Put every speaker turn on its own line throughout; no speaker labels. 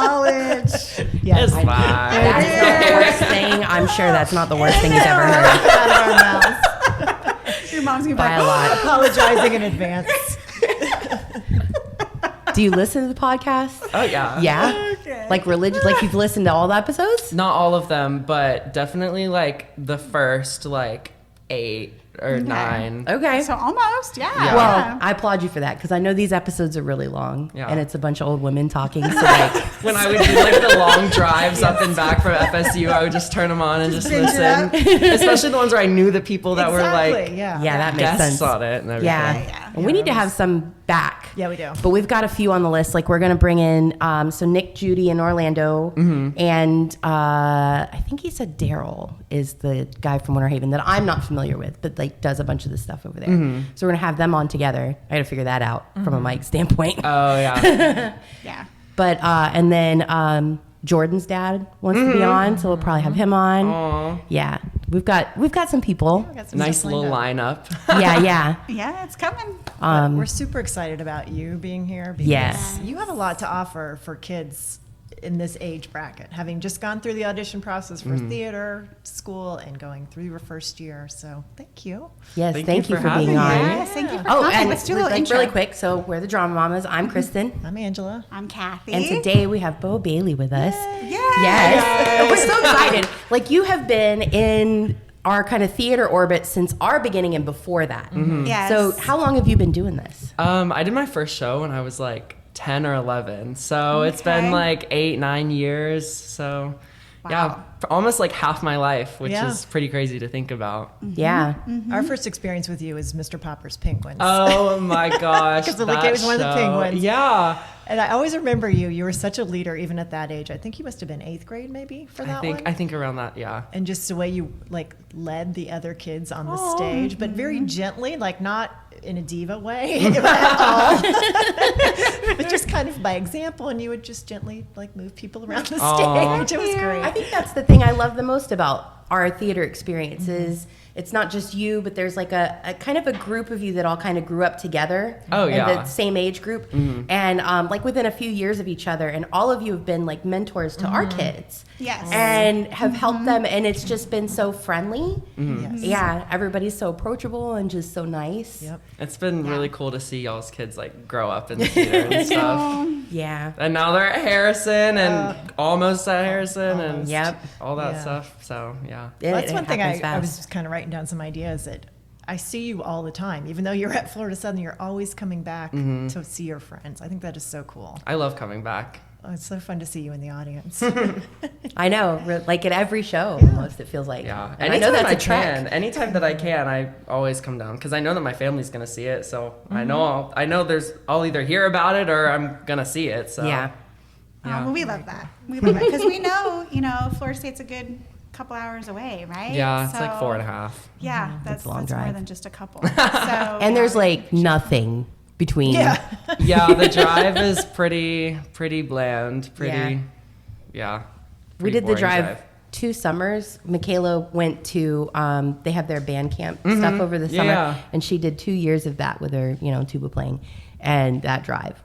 college.
Yes.
It's fine.
That is not the worst thing. I'm sure that's not the worst thing he's ever heard.
Out of our mouths.
Your mom's gonna be
By
like,
a lot.
Apologizing in advance.
Do you listen to the podcast?
Oh, yeah.
Yeah?
Okay.
Like religious, like you've listened to all the episodes?
Not all of them, but definitely like the first like 8 or 9.
Okay.
so almost, yeah.
Well, I applaud you for that because I know these episodes are really long
Yeah.
and it's a bunch of old women talking. So like,
When I would do like the long drives up and back from FSU, I would just turn them on and just
binge it
listen. Especially the ones where I knew the people that were like
yeah.
yeah, that makes
guests
sense.
on it and everything.
Yeah. And we need to have some back.
Yeah, we do.
But we've got a few on the list. Like we're going to bring in, so Nick, Judy in Orlando. And I think he said Daryl is the guy from Winter Haven that I'm not familiar with, but like does a bunch of the stuff over there. So we're going to have them on together. I got to figure that out from a mic standpoint.
Oh yeah.
yeah.
But, and then Jordan's dad wants to be on. So we'll probably have him on.
Aw.
Yeah. We've got some people.
We got some
Nice
stuff
little
lined up.
lineup.
Yeah.
Yeah, it's coming.
But we're super excited about you being here because
Yes.
you have a lot to offer for kids in this age bracket, having just gone through the audition process for theater school and going through your first year. So thank you.
Yes.
Thank
Thank
you
you
for
for being
having
on.
me.
Yes, thank you for
Oh,
coming.
and
Let's do a little
like
intro.
really quick. So we're the Drama Mamas. I'm Kristen.
I'm Angela.
I'm Kathy.
And today we have Bo Bailey with us.
Yay.
Yes. And we're so excited. Like you have been in our kind of theater orbit since our beginning and before that.
Yes.
So how long have you been doing this?
I did my first show when I was like 10 or 11. So it's been
Okay.
like 8-9 years. So yeah,
Wow.
for almost like half my life, which
Yeah.
is pretty crazy to think about.
Yeah.
Our first experience with you is Mr. Popper's Penguins.
Oh my gosh.
'Cause the Lick
that
was one of the
show.
penguins.
Yeah.
And I always remember you. You were such a leader even at that age. I think you must have been 8th grade maybe for that one.
I think around that, yeah.
And just the way you like led the other kids on the stage, but very gently, like not in a diva way at all, but just kind of by example. And you would just gently like move people around the
Aw.
stage. It was great.
I think that's the thing I love the most about our theater experiences. It's not just you, but there's like a kind of a group of you that all kind of grew up together.
Oh,
in
yeah.
the same age group. And like within a few years of each other. And all of you have been like mentors to our kids.
Yes.
And have helped them. And it's just been so friendly.
Yes.
Yeah. Everybody's so approachable and just so nice.
Yep.
It's been really cool to see y'all's kids like grow up in the theater and stuff.
Yeah.
And now they're at Harrison and almost at Harrison and
Yep.
all that
Yeah.
stuff. So yeah.
Well, that's
It
one thing
happens
I was
fast.
just kind of writing down some ideas that I see you all the time. Even though you're at Florida Southern, you're always coming back to see your friends. I think that is so cool.
I love coming back.
Oh, it's so fun to see you in the audience.
I know. Like at every show, almost, it feels like.
Yeah.
And I know that's a trek.
Anytime that I can, I always come down because I know that my family's gonna see it. So I know I'll either hear about it or I'm gonna see it. So
Yeah.
Yeah.
Well, we love that. We love it because we know, Florida State's a good couple hours away, right?
Yeah, it's like
So,
4.5.
Yeah,
It's a long
that's more
drive.
than just a couple. So,
And there's like nothing between.
Yeah, the drive is pretty bland. Yeah.
We
pretty
did the
boring
drive 2 summers. Michaela went to, they have their band camp stuff over the summer.
Yeah.
And she did 2 years of that with her, tuba playing. And that drive,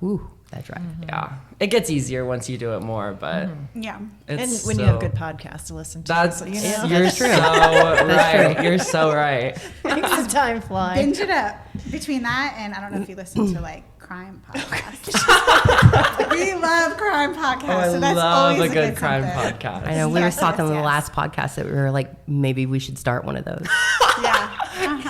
that drive.
Yeah. It gets easier once you do it more, but
yeah.
And
it's
when you have good podcasts to listen to.
That's
so,
you're so right. You're so right.
makes the time fly.
Binge it up. Between that and I don't know if you listen to like crime podcasts. We love crime podcasts.
Oh, I
so that's
love
always
a good
something.
crime podcast.
I know. We were
Yes,
talking
yes,
in the
yes.
last podcast that we were like, maybe we should start one of those.
Yeah.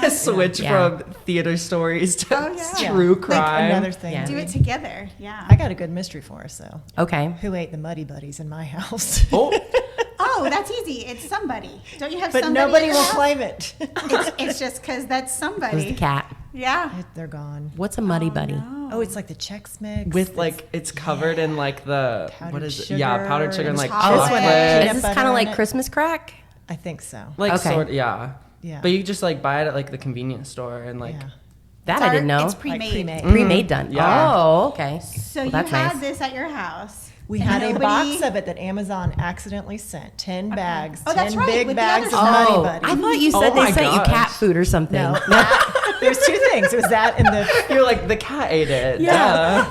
Switch
Yeah.
from theater stories to
Oh, yeah.
true
Like
crime.
another thing.
Yeah.
Do it together. Yeah.
I got a good mystery for us though.
Okay.
Who ate the Muddy Buddies in my house?
Oh,
Oh, that's easy. It's somebody. Don't you have
But
somebody?
nobody
in
will
your house?
claim it.
It's just because that's
It was the
somebody.
cat.
Yeah.
They're gone.
What's a muddy buddy?
Oh, it's like the Chex Mix.
with like it's covered in like the what
Powdered
is it? Yeah,
sugar
powdered sugar and
and
like
chocolate.
chocolate.
Peanut
Is this
butter
kind of
in
like
it.
Christmas crack?
I think so.
Like
Okay.
sort yeah.
Yeah.
But you just like buy it at like the convenience store and like
Yeah.
That I didn't know.
It's pre-made.
pre-made.
Pre-made done.
Yeah.
Oh, okay.
So
Well,
you
that's
had
nice.
this at your house.
We
and
had a
nobody-
box of it that Amazon accidentally sent. 10 bags.
Oh, that's
10
right,
big
with the
bags
other
of
stuff.
Muddy
Oh,
Buddies.
I thought you
Oh
said they
my
sent you
gosh.
cat food or something.
No. There's two things. It was that and
You're like, the cat ate it.
Yeah.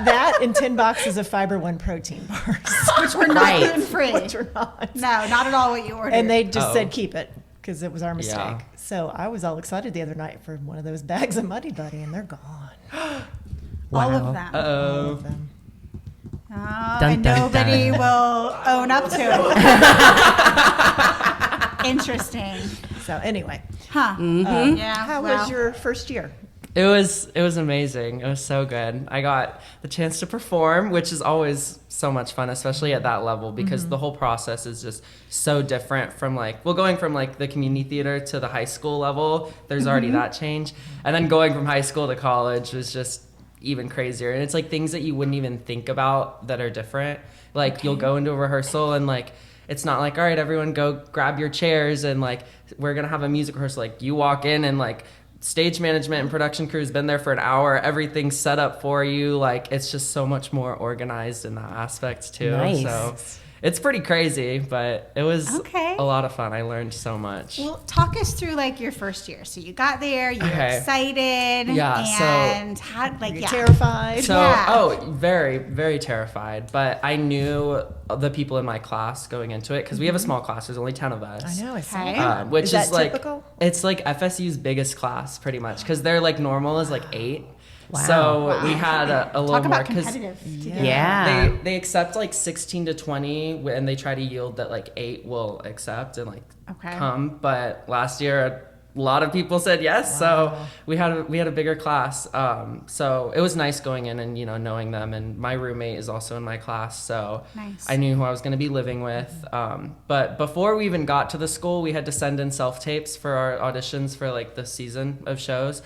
that and 10 boxes of Fiber One protein bars.
Which were not
Right.
gluten free.
Which are not.
No, not at all what you ordered.
And they just
Oh.
said keep it because it was our mistake.
Yeah.
So I was all excited the other night for one of those bags of Muddy Buddy, and they're gone.
all of
Wow.
them.
All
Uh-oh.
of them.
Dun,
And
dun,
nobody
dun.
will own up to it. Interesting.
So anyway,
Huh.
Mm-hmm.
Yeah.
how
well,
was your first year?
It was amazing. It was so good. I got the chance to perform, which is always so much fun, especially at that level, because the whole process is just so different from going from the community theater to the high school level. There's already that change. And then going from high school to college was just even crazier. And it's things that you wouldn't even think about that are different. You'll go into a rehearsal and it's not all right, everyone go grab your chairs and we're going to have a music rehearsal. You walk in and stage management and production crew's been there for an hour. Everything's set up for you. It's just so much more organized in that aspect too.
Nice.
So it's pretty crazy, but it was
Okay.
a lot of fun. I learned so much.
Well, talk us through your first year. So you got there, you were
Okay.
excited,
Yeah, so-
and how
Were you terrified?
So,
Yeah.
very, very terrified. But I knew the people in my class going into it because we have a small class. There's only 10 of us.
I know. I saw
Okay.
that.
Which
Is
is,
that typical?
it's FSU's biggest class pretty much because their normal is 8.
Wow.
So we had a little
Talk
more
about
because
competitive.
Yeah.
they accept 16 to 20 and they try to yield that 8 will accept and
Okay.
come. But last year a lot of people said yes, so we had a bigger class. So it was nice going in and knowing them, and my roommate is also in my class, so
Nice.
I knew who I was going to be living with. But before we even got to the school, we had to send in self tapes for our auditions for the season of shows.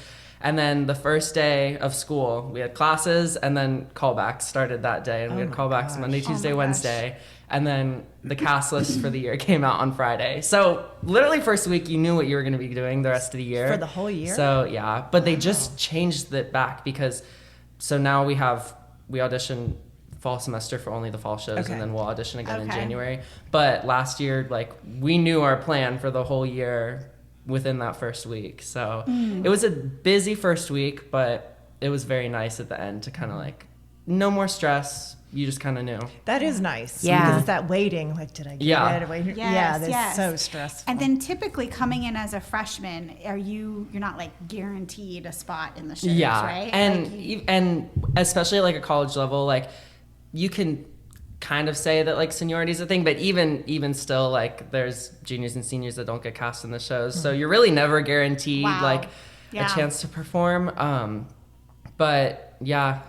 And then the first day of school, we had classes, and then callbacks started that day. And we
Oh
had
my
callbacks
gosh.
Monday,
Oh
Tuesday,
my gosh.
Wednesday. And then the cast list for the year came out on Friday. So literally first week, you knew what you were going to be doing the rest of the year.
For the whole year?
So yeah, but they just changed it back because, so now we audition fall semester for only the fall shows,
Okay.
and then we'll audition again in
Okay.
January. But last year, we knew our plan for the whole year within that first week. So it was a busy first week, but it was very nice at the end to kind of no more stress. You just kind of knew.
That is nice.
Yeah.
Because it's that waiting. Did I get
Yeah.
it? Wait,
Yes,
yeah, that's
yes.
so stressful.
And then typically coming in as a freshman, you're not guaranteed a spot in the shows,
Yeah,
right?
and and especially at a college level, you can kind of say that seniority is a thing, but even still, there's juniors and seniors that don't get cast in the shows, so you're really never guaranteed
Wow.
a
Yeah.
chance to perform. But yeah,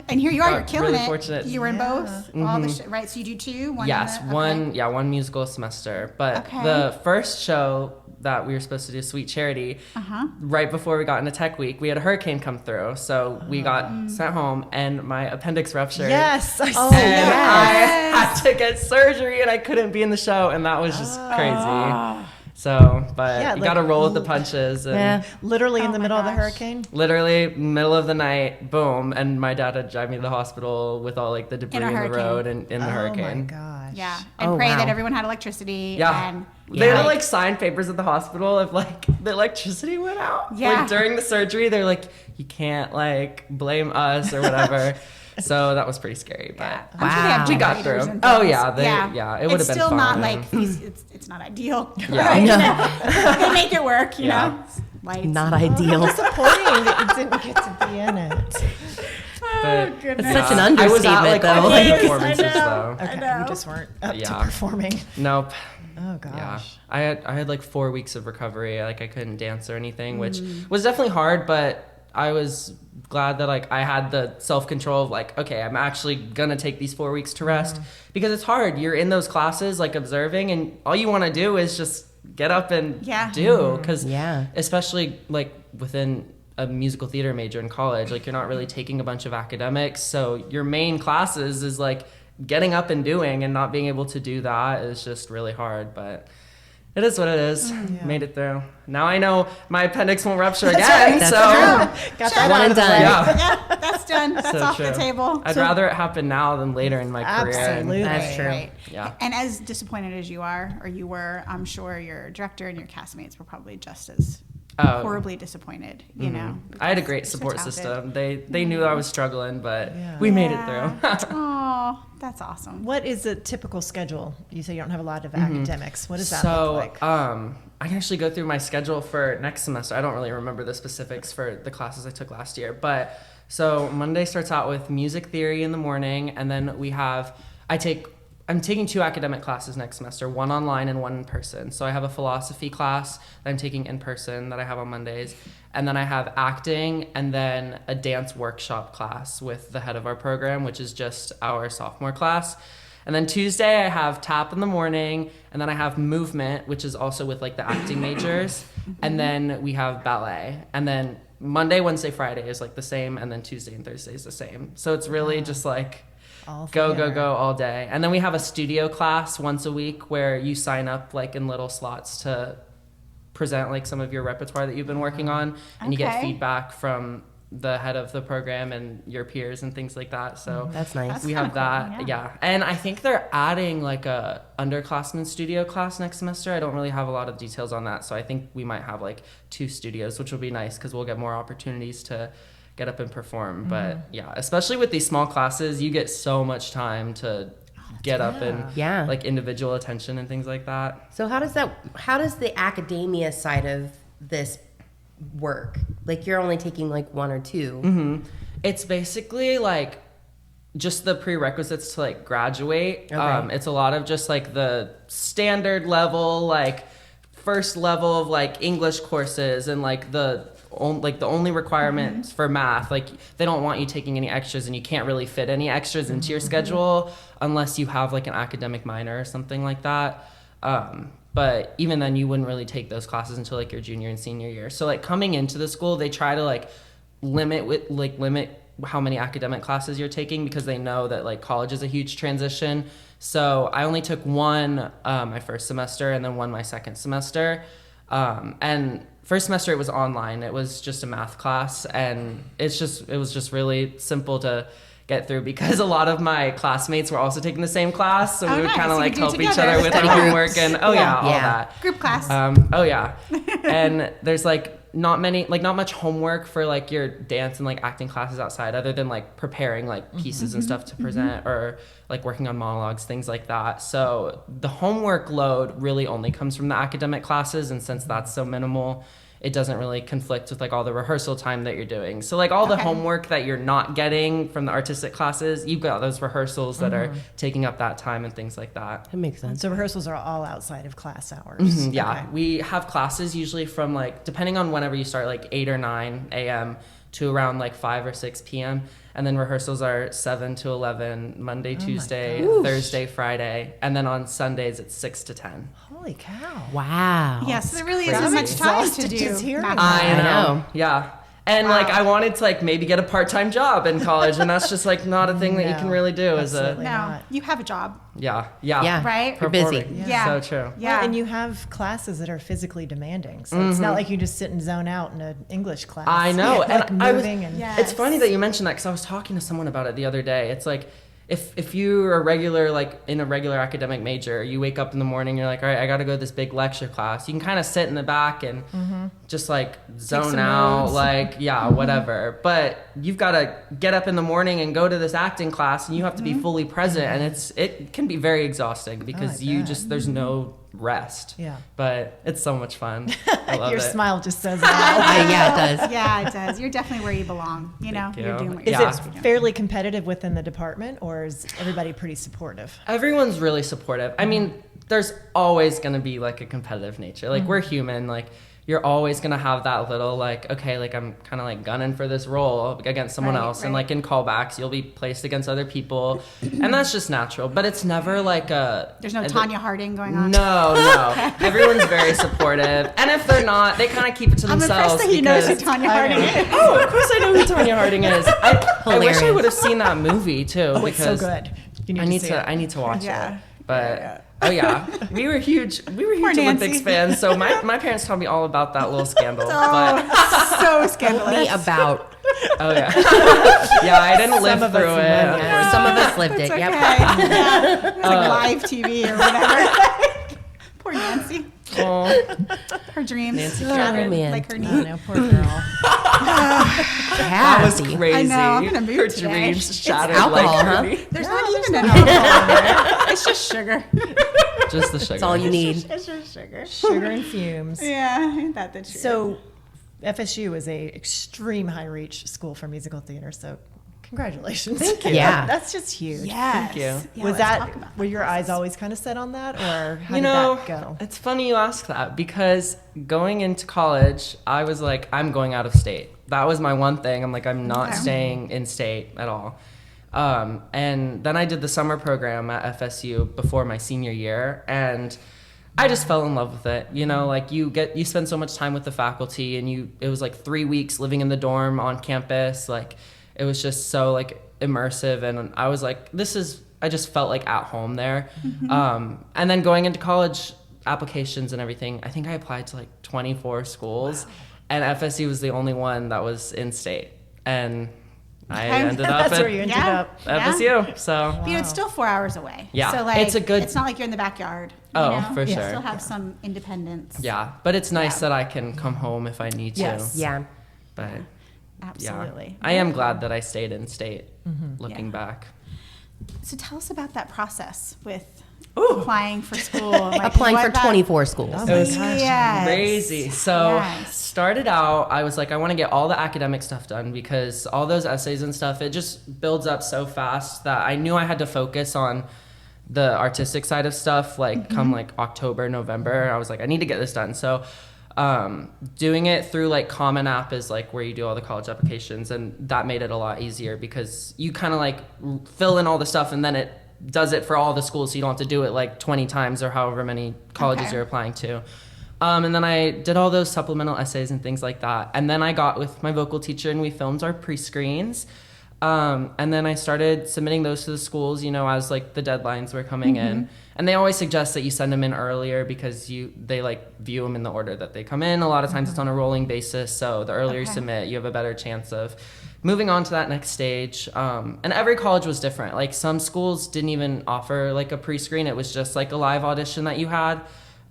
and here you are,
got
you're killing
really
it.
fortunate.
You were in
Yeah.
both, all the right? So you do two. One
Yes,
in the,
one musical semester. But
Okay.
the first show that we were supposed to do, Sweet Charity, right before we got into Tech Week, we had a hurricane come through. So we got sent home and my appendix ruptured.
yes, I
Oh,
saw
And
that.
I had to get surgery and I couldn't be in the show, and that was just crazy. So, but
Yeah,
you got to roll with the punches. And
Yeah.
Literally in
Oh
the
my
middle of the
gosh.
hurricane.
literally middle of the night, boom, and my dad had to drive me to the hospital with all the debris
In a
in the
hurricane.
road and in the
Oh my
hurricane.
gosh.
Yeah, and
Oh,
pray
wow.
that everyone had electricity.
Yeah.
And
They
Yeah.
had to sign papers at the hospital if the electricity went out.
Yeah.
During the surgery, they're you can't blame us or whatever. So that was pretty scary, but
yeah. I'm sure they have
Wow.
we got
generators
through.
and
Oh
things.
yeah, it would
It's
have been
still not
fun.
it's not ideal.
Yeah.
Right? They make it work, you
Yeah.
know. Lights.
Not ideal.
Disappointing that you didn't get to be in it.
But
goodness.
It's such an
I was at
understatement,
all
though.
the
It is,
performances
I know.
though.
Okay,
know.
you just weren't up to
Yeah.
performing.
Nope.
Oh gosh.
Yeah, I had 4 weeks of recovery. I couldn't dance or anything, which was definitely hard. But I was glad that I had the self control of okay, I'm actually gonna take these 4 weeks to rest because it's hard. You're in those classes observing, and all you want to do is just get up and
Yeah.
do. Because
Yeah.
especially within a musical theater major in college, you're not really taking a bunch of academics, so your main classes is getting up and doing, and not being able to do that is just really hard. But It is what it is.
Yeah.
Made it through. Now I know my appendix won't rupture
That's
again.
right.
So
Got
Sure.
that
One
out
and
of the
done.
way.
yeah,
That's done. That's
so
off
true.
the table.
I'd rather it happen now than later in my career.
Absolutely.
That's true.
Right.
Yeah.
And as disappointed as you are, or you were, I'm sure your director and your castmates were probably just as horribly disappointed, you know.
I had a
because
great
you're so
support
talented.
system. They knew I was struggling, but
Yeah.
we made it through.
Oh, that's awesome.
What is a typical schedule? You say you don't have a lot of academics. What does that
So,
look like?
I can actually go through my schedule for next semester. I don't really remember the specifics for the classes I took last year, but so Monday starts out with music theory in the morning, and then I'm taking 2 academic classes next semester, one online and one in person. So I have a philosophy class that I'm taking in person that I have on Mondays, and then I have acting and then a dance workshop class with the head of our program, which is just our sophomore class. And then Tuesday I have tap in the morning, and then I have movement, which is also with like the acting majors, and then we have ballet. And then Monday, Wednesday, Friday is like the same, and then Tuesday and Thursday is the same. So it's really just like
All
go
together.
all day. And then we have a studio class once a week where you sign up like in little slots to present like some of your repertoire that you've been working on, and you get
Okay.
feedback from the head of the program and your peers and things like that. So
That's nice.
That's
we
kinda
have that,
cool,
yeah. And I think they're adding like a underclassmen studio class next semester. I don't really have a lot of details on that, so I think we might have like 2 studios, which will be nice because we'll get more opportunities to get up and perform. But yeah, especially with these small classes, you get so much time to get up and
Yeah.
like individual attention and things like that.
So how does the academia side of this work? Like you're only taking like 1 or 2.
It's basically like just the prerequisites to like graduate.
Okay.
It's a lot of just like the standard level, like first level of like English courses, and like the only requirements for math. Like they don't want you taking any extras, and you can't really fit any extras into your schedule unless you have like an academic minor or something like that. But even then, you wouldn't really take those classes until like your junior and senior year. So like coming into the school, they try to like limit how many academic classes you're taking, because they know that like college is a huge transition. So I only took 1 my first semester, and then 1 my second semester. And first semester it was online. It was just a math class, and it was just really simple to get through because a lot of my classmates were also taking the same class, so
Oh,
we would
nice.
kind of
You
like
could do it
help each
together.
other with our
Study groups.
homework and all
Yeah.
that.
Group class.
Oh yeah. And there's like not much homework for like your dance and like acting classes outside, other than like preparing like pieces and stuff to present, or like working on monologues, things like that. So the homework load really only comes from the academic classes, and since that's so minimal, it doesn't really conflict with like all the rehearsal time that you're doing. So like all the
Okay.
homework that you're not getting from the artistic classes, you've got those rehearsals that are taking up that time and things like that.
That makes sense.
So rehearsals are all outside of class hours.
Yeah,
Okay.
we have classes usually from like, depending on whenever you start, like 8 or 9 a.m. to around like 5 or 6 p.m. And then rehearsals are 7 to 11, Monday, Tuesday, Thursday, Friday. And then on Sundays, it's 6 to 10.
Holy cow.
Wow.
Yes, there really
Crazy.
isn't much time to
Exhausted
do.
just hearing
math.
that.
I know.
know.
Yeah. And
Wow.
like I wanted to like maybe get a part-time job in college, and that's just like not a thing that you can
No,
really do as
absolutely
a
No,
not.
you have a job,
yeah.
right?
You're busy.
Performing.
Yeah.
So true.
Yeah.
Well, and you have classes that are physically demanding. So it's not like you just sit and zone out in an English class.
I know.
Like
And I was-
moving and
Yeah.
It's funny that you mentioned that, because I was talking to someone about it the other day. It's like if you're a regular, like in a regular academic major, you wake up in the morning, you're like, all right, I got to go to this big lecture class. You can kind of sit in the back and just like zone
some
out,
notes.
like, yeah, whatever. But you've got to get up in the morning and go to this acting class, and you have to be fully present. And it can be very exhausting because
I bet.
there's no rest.
Yeah.
But it's so much fun. I love
your
it.
smile just says it all.
Yeah, it does.
Yeah, it does. You're definitely where you belong. You know,
Thank you.
you're doing what
Is
you're
Yeah.
supposed to be
it
doing.
fairly competitive within the department, or is everybody pretty supportive?
Everyone's really supportive. I mean, there's always going to be like a competitive nature. Like we're human. Like you're always going to have that little like, okay, like I'm kind of like gunning for this role against someone
Right,
else. And
right.
like in callbacks, you'll be placed against other people. And that's just natural. But it's never like a...
There's no Tanya Harding going on.
No. Everyone's very supportive. And if they're not, they kind of keep it to
I'm
themselves.
impressed that he knows who
because-
Tanya
I
Harding
know.
is.
Oh, of course I know who Tanya Harding is. I wish I
Hilarious.
would have seen that movie too.
Oh, it's so
because
good. You need
I
to
need
see
to
it.
I need to watch
Yeah.
it. But
Yeah.
Oh yeah, we were huge Olympics
Nancy.
fans. So my parents told me all about that little scandal. But
So scandalous.
Me about.
oh yeah, yeah, I didn't live
Some of us
through
went,
it.
yeah.
Some of us lived
It's
it.
okay.
Yep.
Yeah. It's like live TV or whatever. Poor Nancy.
Oh,
Her dreams
Nancy
shattered,
man.
like her
I
knee.
know, poor girl.
that was
Kathy.
crazy.
I know, I'm in a mood
Her
today.
dreams
It's
shattered
alcohol,
like
huh?
crazy.
There's not even an alcohol in there. It's just sugar.
Just the sugar.
That's all you need.
It's just sugar.
Sugar and fumes.
Yeah, ain't that the truth?
So FSU is a extreme high reach school for musical theater. So congratulations. Thank
you. Yeah.
That's just huge.
yes.
Thank you.
Yeah,
Was
let's talk
that,
about
were your
process.
eyes always kind of set on that, or how
You
did
know,
that go?
it's funny you ask that because going into college, I was like, I'm going out of state. That was my one thing. I'm like, I'm not
Okay.
staying in state at all. And then I did the summer program at FSU before my senior year, and I just fell in love with it. You know, like you spend so much time with the faculty, and it was like 3 weeks living in the dorm on campus. Like it was just so like immersive, and I was like, I just felt like at home there. And then going into college applications and everything, I think I applied to like 24 schools, and FSU was the only one that was in state, and I
Okay.
ended up
That's
at
where you ended
Yeah.
up.
FSU. So
But it's still 4 hours away.
Yeah,
So like,
it's a good-
It's not like you're in the backyard.
Oh,
you know?
for
You
sure.
still have some independence.
yeah, but it's nice
Yeah.
that I can come home if I need to.
Yes.
Yeah.
But
Absolutely.
yeah, I am glad that I stayed in state. Looking
Yeah.
back.
So tell us about that process with
Ooh.
applying for school. Like,
Applying
what
for
about-
24 schools.
Oh
It was
my gosh.
Yes.
crazy. So
Yes.
started out, I was like, I want to get all the academic stuff done because all those essays and stuff, it just builds up so fast that I knew I had to focus on the artistic side of stuff. Like come like October, November, I was like, I need to get this done. So doing it through like Common App is like where you do all the college applications, and that made it a lot easier because you kind of like fill in all the stuff and then it does it for all the schools, so you don't have to do it like 20 times or however many colleges
Okay.
you're applying to. And then I did all those supplemental essays and things like that. And then I got with my vocal teacher and we filmed our pre-screens. And then I started submitting those to the schools, you know, as like the deadlines were coming in. And they always suggest that you send them in earlier because they like view them in the order that they come in. A lot of times it's on a rolling basis. So the earlier you
Okay.
submit, you have a better chance of moving on to that next stage. And every college was different. Like some schools didn't even offer like a pre-screen. It was just like a live audition that you had.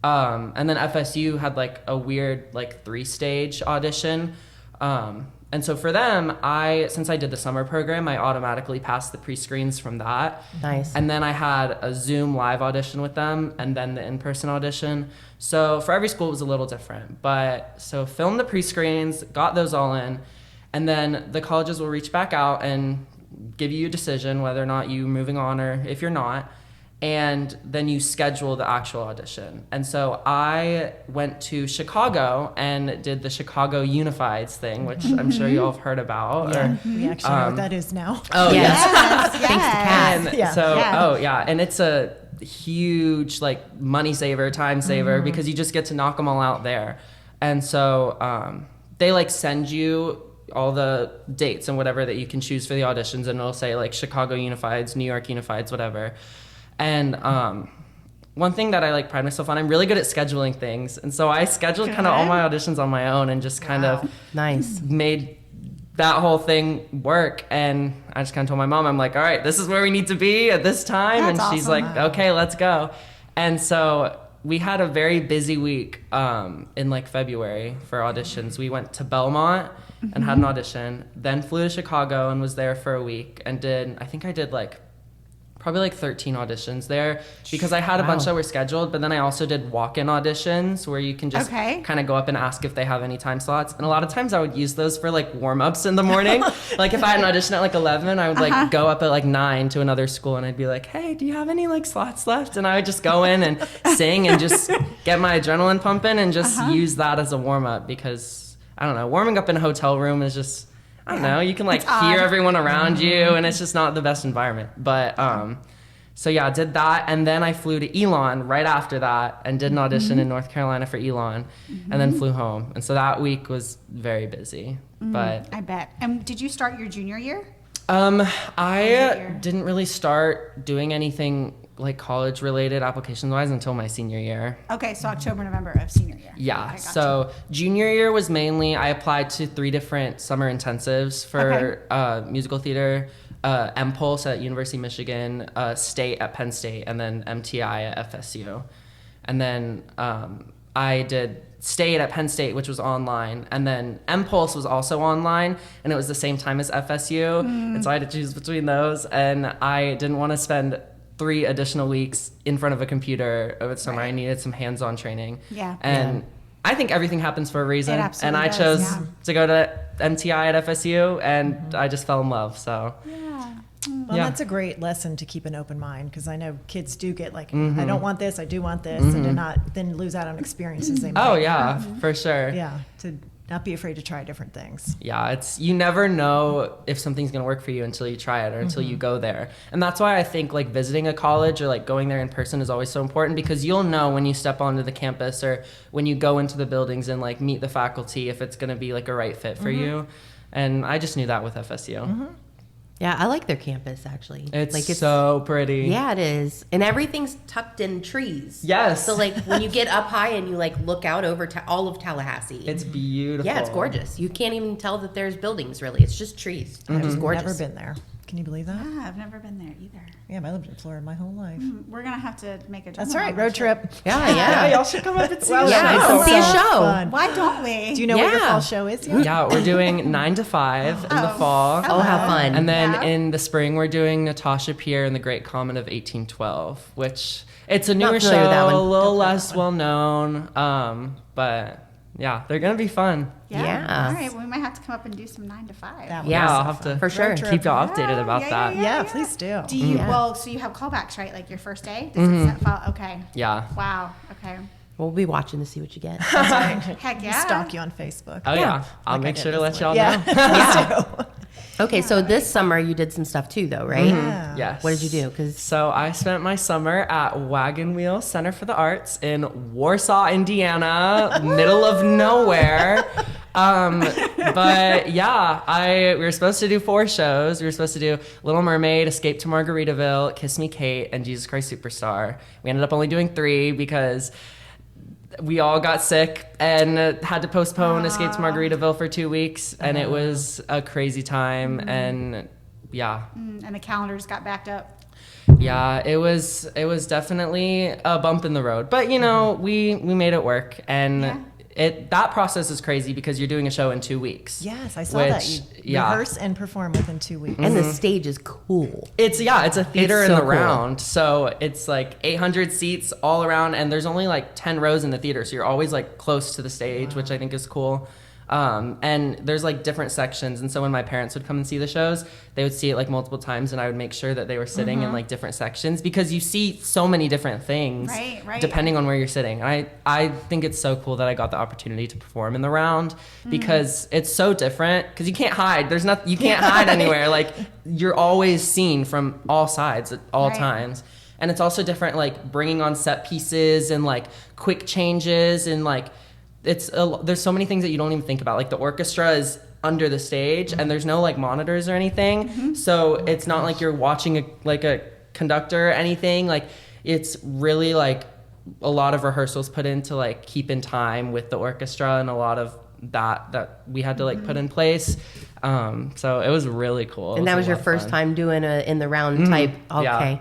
And then FSU had like a weird like 3-stage audition. And so for them, since I did the summer program, I automatically passed the pre-screens from that.
Nice.
And then I had a Zoom live audition with them and then the in-person audition. So for every school, it was a little different. But so filmed the pre-screens, got those all in, and then the colleges will reach back out and give you a decision whether or not you're moving on or if you're not. And then you schedule the actual audition. And so I went to Chicago and did the Chicago Unifieds thing, which I'm sure you all have heard about.
Yeah,
Or-
we actually know what that is now.
oh,
Yes.
yes.
Yes,
Thanks to Kat.
And
Yeah.
so,
Yeah.
oh yeah, and it's a huge like money saver, time saver because you just get to knock them all out there. And so they like send you all the dates and whatever that you can choose for the auditions, and it'll say like Chicago Unifieds, New York Unifieds, whatever. And one thing that I like pride myself on, I'm really good at scheduling things, and so I scheduled kind of all my auditions on my own and just kind of
Nice.
made that whole thing work. And I just kind of told my mom, I'm like, all right, this is where we need to be at this time.
That's
and she's
awesome.
like, okay, let's go. And so we had a very busy week in like February for auditions. We went to Belmont and had an audition, then flew to Chicago and was there for a week and I think I did like probably like 13 auditions there because I had a bunch
Wow.
that were scheduled, but then I also did walk-in auditions where you can just
Okay.
kind of go up and ask if they have any time slots. And a lot of times I would use those for like warm-ups in the morning. Like if I had an audition at like 11, I would like go up at like 9 to another school and I'd be like, hey, do you have any like slots left? And I would just go in and sing and just get my adrenaline pumping and just use that as a warm-up because, I don't know, warming up in a hotel room is just, I don't know, you can like
It's
hear
odd.
everyone around you and it's just not the best environment. But so yeah, I did that, and then I flew to Elon right after that and did an audition in North Carolina for Elon, and then flew home. And so that week was very busy. But
I bet. And did you start your junior year?
I didn't really start doing anything like college related application wise until my senior year.
Okay, so October, November of senior year.
Yeah.
Okay, gotcha.
So junior year was mainly I applied to 3 different summer intensives for musical theater, MPulse at University of Michigan, State at Penn State, and then MTI at FSU. And then I did State at Penn State, which was online, and then MPulse was also online, and it was the same time as FSU, and so I had to choose between those, and I didn't want to spend 3 additional weeks in front of a computer over the summer. Right. I needed some hands-on training.
Yeah.
And I think everything happens for a reason.
It absolutely
and I
does,
chose to go to MTI at FSU, and I just fell in love. So
Well, that's a great lesson to keep an open mind, because I know kids do get like, I don't want this, I do want this, and to not then lose out on experiences they might.
Oh yeah, for sure.
Yeah, to not be afraid to try different things.
Yeah, it's you never know if something's gonna work for you until you try it or until you go there. And that's why I think like visiting a college or like going there in person is always so important, because you'll know when you step onto the campus or when you go into the buildings and like meet the faculty if it's gonna be like a right fit for you. And I just knew that with FSU.
Yeah, I like their campus actually.
It's so pretty.
Yeah, it is, and everything's tucked in trees.
Yes.
So like when you get up high and you like look out over all of Tallahassee,
It's beautiful.
yeah, it's gorgeous. You can't even tell that there's buildings really. It's just trees. It's gorgeous.
Never been there. Can you believe that?
Yeah, I've never been there either.
Yeah, I lived in Florida my whole life.
We're gonna have to make a.
That's right, road trip.
Yeah.
Y'all should come up and see
Well,
the
Yeah,
show.
come see a
so
show.
fun.
Why don't we?
Do you know what your
Yeah.
fall show is yet?
Yeah, we're doing 9 to 5 in the fall.
Oh, how fun!
And then
Yeah.
in the spring, we're doing Natasha Pierre and the Great Comet of 1812, which it's a
Not
newer
familiar
show,
with that one.
a little
Don't know
less
that
well known. But yeah, they're gonna be fun.
Yeah.
All right. Well, we might have to come up and do some 9 to 5.
That would
Yeah,
be so
I'll have to
fun.
For sure.
Road trip.
keep y'all updated about that.
Yeah, please do.
Do you?
Yeah.
Well, so you have callbacks, right? Like your first day. Does it set fall? Okay.
Yeah.
Wow. Okay.
We'll be watching to see what you get.
Heck yeah.
Stalk you on Facebook.
Oh yeah, I'll
Like I
make
did
sure to
this
let
one.
y'all know.
Yeah, please do.
Okay, so this summer you did some stuff too, though, right?
Yeah.
Yes.
What did you do? Because
So I spent my summer at Wagon Wheel Center for the Arts in Warsaw, Indiana, middle of nowhere. But yeah, we were supposed to do 4 shows. We were supposed to do Little Mermaid, Escape to Margaritaville, Kiss Me Kate, and Jesus Christ Superstar. We ended up only doing 3 because we all got sick and had to postpone Escape to Margaritaville for 2 weeks, and it was a crazy time. And yeah.
And the calendars got backed up.
Yeah, it was definitely a bump in the road, but you know, we made it work, and that process is crazy because you're doing a show in 2 weeks.
Yes, I saw that. You rehearse and perform within 2 weeks.
and the stage is cool.
It's a theater
It's
in
so
the
cool.
round, so it's like 800 seats all around, and there's only like 10 rows in the theater, so you're always like close to the stage, which I think is cool. And there's like different sections, and so when my parents would come and see the shows, they would see it like multiple times, and I would make sure that they were sitting in like different sections, because you see so many different things
Right.
depending on where you're sitting. I think it's so cool that I got the opportunity to perform in the round, because it's so different, because you can't hide. You can't hide anywhere. Like, you're always seen from all sides at all
Right.
times. And it's also different, like bringing on set pieces and like quick changes, and like there's so many things that you don't even think about. Like the orchestra is under the stage, and there's no like monitors or anything, so it's not like you're watching a conductor or anything. Like, it's really like a lot of rehearsals put into like keep in time with the orchestra, and a lot of that we had to like put in place. So it was really cool.
And that was your first time doing a in the round type. Okay.
Yeah.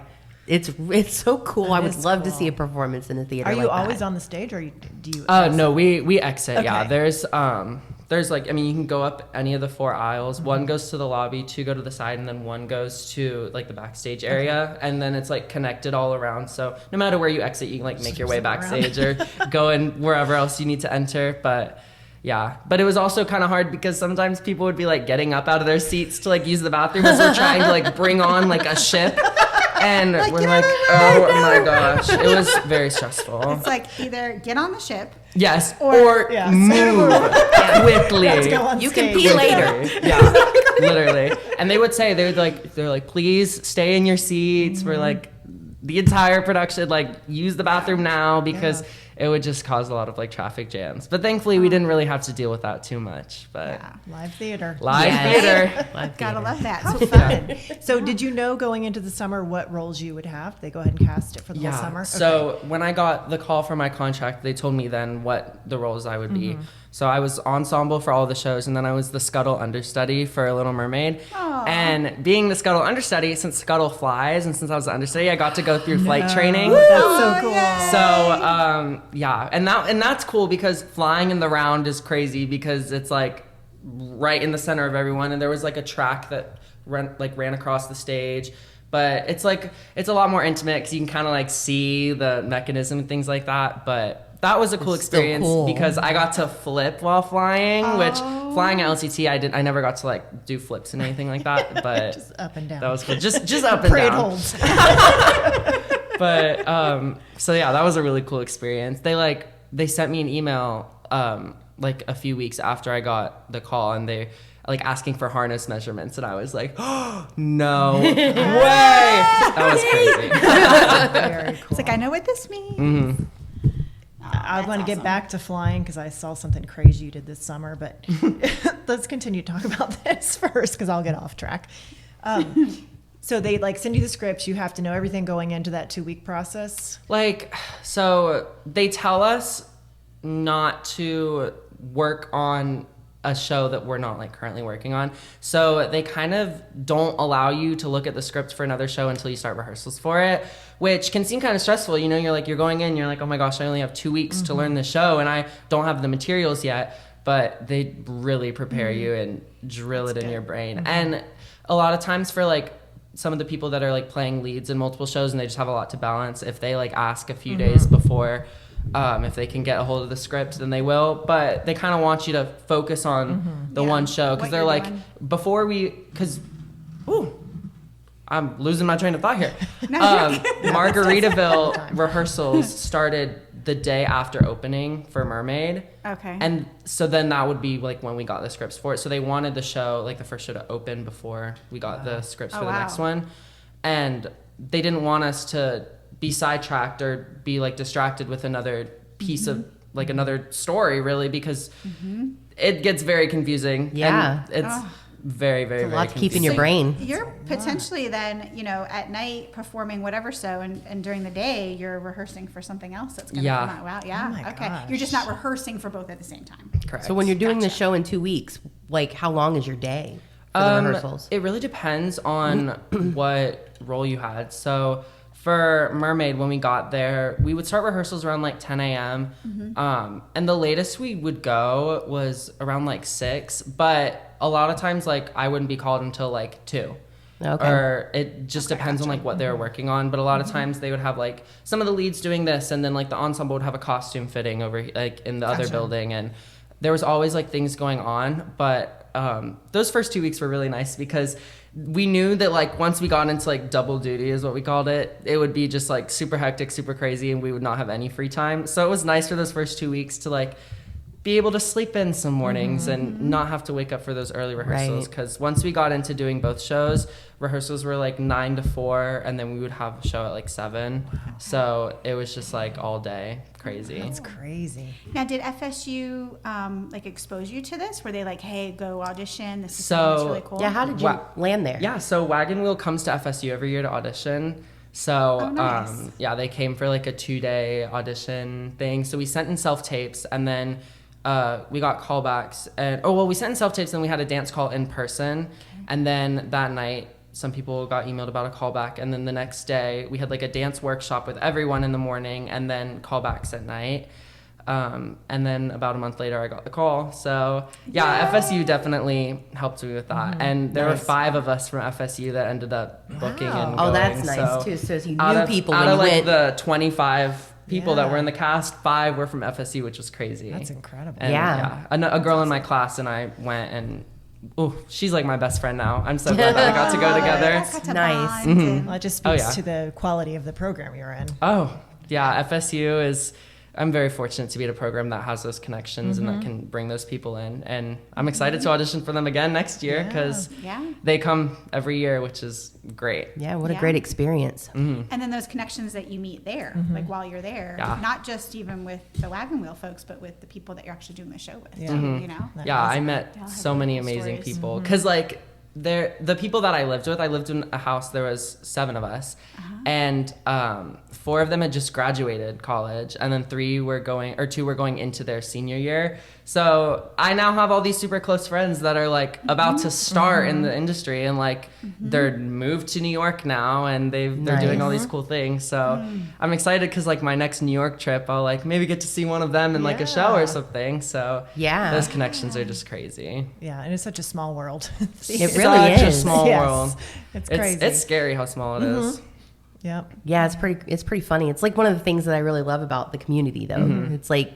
It's so cool.
That
I would
is
love to
cool.
see a performance in a theater.
Are you
like
always
that.
on the stage, or do you?
No, we exit. Yeah,
Okay.
there's like, I mean, you can go up any of the 4 aisles. One goes to the lobby, 2 go to the side, and then 1 goes to like the backstage area, and then it's like connected all around. So no matter where you exit, you can like make your way
Zip around.
backstage or go in wherever else you need to enter. But yeah, but it was also kind of hard because sometimes people would be like getting up out of their seats to like use the bathroom as we're trying to like bring on like a ship. And we're like, oh my gosh, it was very stressful.
It's like either get on the ship.
Yes,
Or-
or
Yeah.
move quickly.
Let's go on
You can
stage.
pee later.
Yeah, literally. And they're like, please stay in your seats for like the entire production. Like, use the bathroom now, because it would just cause a lot of like traffic jams. But thankfully, we didn't really have to deal with that too much. But
live theater.
Live theater.
Gotta love that.
How fun. So did you know going into the summer what roles you would have? Did they go ahead and cast it for the whole summer?
So when I got the call for my contract, they told me then what the roles I would be. So I was ensemble for all the shows, and then I was the Scuttle understudy for Little Mermaid.
Aww.
And being the Scuttle understudy, since Scuttle flies, and since I was the understudy, I got to go through flight training.
That's so cool.
So and that's cool because flying in the round is crazy because it's like right in the center of everyone, and there was like a track that ran across the stage. But it's a lot more intimate because you can kind of like see the mechanism and things like that. But that was a cool experience because I got to flip while flying, which flying at LCT, I never got to like do flips and anything like that. But
just up and down.
That was cool. Just up and
Parade
down.
holds.
But so yeah, that was a really cool experience. They sent me an email like a few weeks after I got the call, and they like asking for harness measurements, and I was like, oh, no way. That was crazy.
Very cool.
It's like, I know what this means.
Mm-hmm.
I want to get back to flying because I saw something crazy you did this summer, but let's continue to talk about this first because I'll get off track. So they like send you the scripts. You have to know everything going into that 2-week process.
So they tell us not to work on a show that we're not like currently working on. So they kind of don't allow you to look at the script for another show until you start rehearsals for it, which can seem kind of stressful. You know, you're going in, you're like, oh my gosh, I only have 2 weeks to learn the show and I don't have the materials yet. But they really prepare you and drill it in your brain. And a lot of times for like some of the people that are like playing leads in multiple shows and they just have a lot to balance, if they like ask a few days before if they can get a hold of the script, then they will. But they kind of want you to focus on the one show because they're like, I'm losing my train of thought here. Margaritaville rehearsals started the day after opening for Mermaid.
Okay.
And so then that would be like when we got the scripts for it. So they wanted the show, like the first show to open before we got the scripts for the next one. And they didn't want us to be sidetracked or be like distracted with another piece of like another story really because it gets very confusing.
Yeah.
And it's very, very,
It's a
very
lot to keep in
confusing.
your brain.
You're potentially then, at night performing whatever show, and during the day you're rehearsing for something else that's going to come out. Wow, yeah,
Oh my
okay.
gosh.
You're just not rehearsing for both at the same time.
Correct.
So when you're doing the show in 2 weeks, like how long is your day for the rehearsals?
It really depends on what role you had. So for Mermaid, when we got there, we would start rehearsals around like 10 a.m. And the latest we would go was around like 6. But a lot of times, like I wouldn't be called until like 2.
Okay.
Or it just depends on like what they were working on. But a lot of times they would have like some of the leads doing this, and then like the ensemble would have a costume fitting over like in the other building, and there was always like things going on. But those first 2 weeks were really nice because we knew that like once we got into like double duty is what we called it, it would be just like super hectic, super crazy, and we would not have any free time. So it was nice for those first 2 weeks to like be able to sleep in some mornings and not have to wake up for those early rehearsals. Because once we got into doing both shows, rehearsals were like 9 to 4, and then we would have a show at like 7. So it was just like all day crazy.
That's crazy.
Now, did FSU like expose you to this? Were they like, hey, go audition? This is something that's really cool.
Yeah, how did you land there?
Yeah, so Wagon Wheel comes to FSU every year to audition. So,
nice.
they came for like a 2-day audition thing. So we sent in self-tapes, and then we got callbacks. We sent in self-tapes, and we had a dance call in person. Okay. And then that night, some people got emailed about a callback. And then the next day, we had like a dance workshop with everyone in the morning, and then callbacks at night. And then about a month later, I got the call. So yeah, FSU definitely helped me with that. And there were 5 of us from FSU that ended up booking and going.
Oh, that's nice
so
too. So you
out
knew
of,
people
out
when
of
you
like
went.
the 25 people that were in the cast, 5 were from FSU, which was crazy.
That's incredible.
And, a girl in my class and I went, and she's like my best friend now. I'm so glad that we got to go together.
Got to
Nice.
bond and-
Well, it just speaks to the quality of the program you're in.
Oh, yeah, FSU is I'm very fortunate to be at a program that has those connections and that can bring those people in. And I'm excited to audition for them again next year because they come every year, which is great.
Yeah, what a great experience.
And then those connections that you meet there, like while you're there, not just even with the Wagon Wheel folks, but with the people that you're actually doing the show with, too, you know?
I met so many amazing people. Because, like, the people that I lived in a house, there was 7 of us, and 4 of them had just graduated college, and then 2 were going into their senior year. So I now have all these super close friends that are like about to start in the industry, and like they're moved to New York now, and they're doing all these cool things. So I'm excited because like my next New York trip, I'll like maybe get to see one of them in like a show or something. So those connections are just crazy.
Yeah, and it's such a small world.
It really is.
Such a small world.
It's crazy.
It's scary how small it is.
Yep.
Yeah, it's pretty funny. It's like one of the things that I really love about the community, though. It's like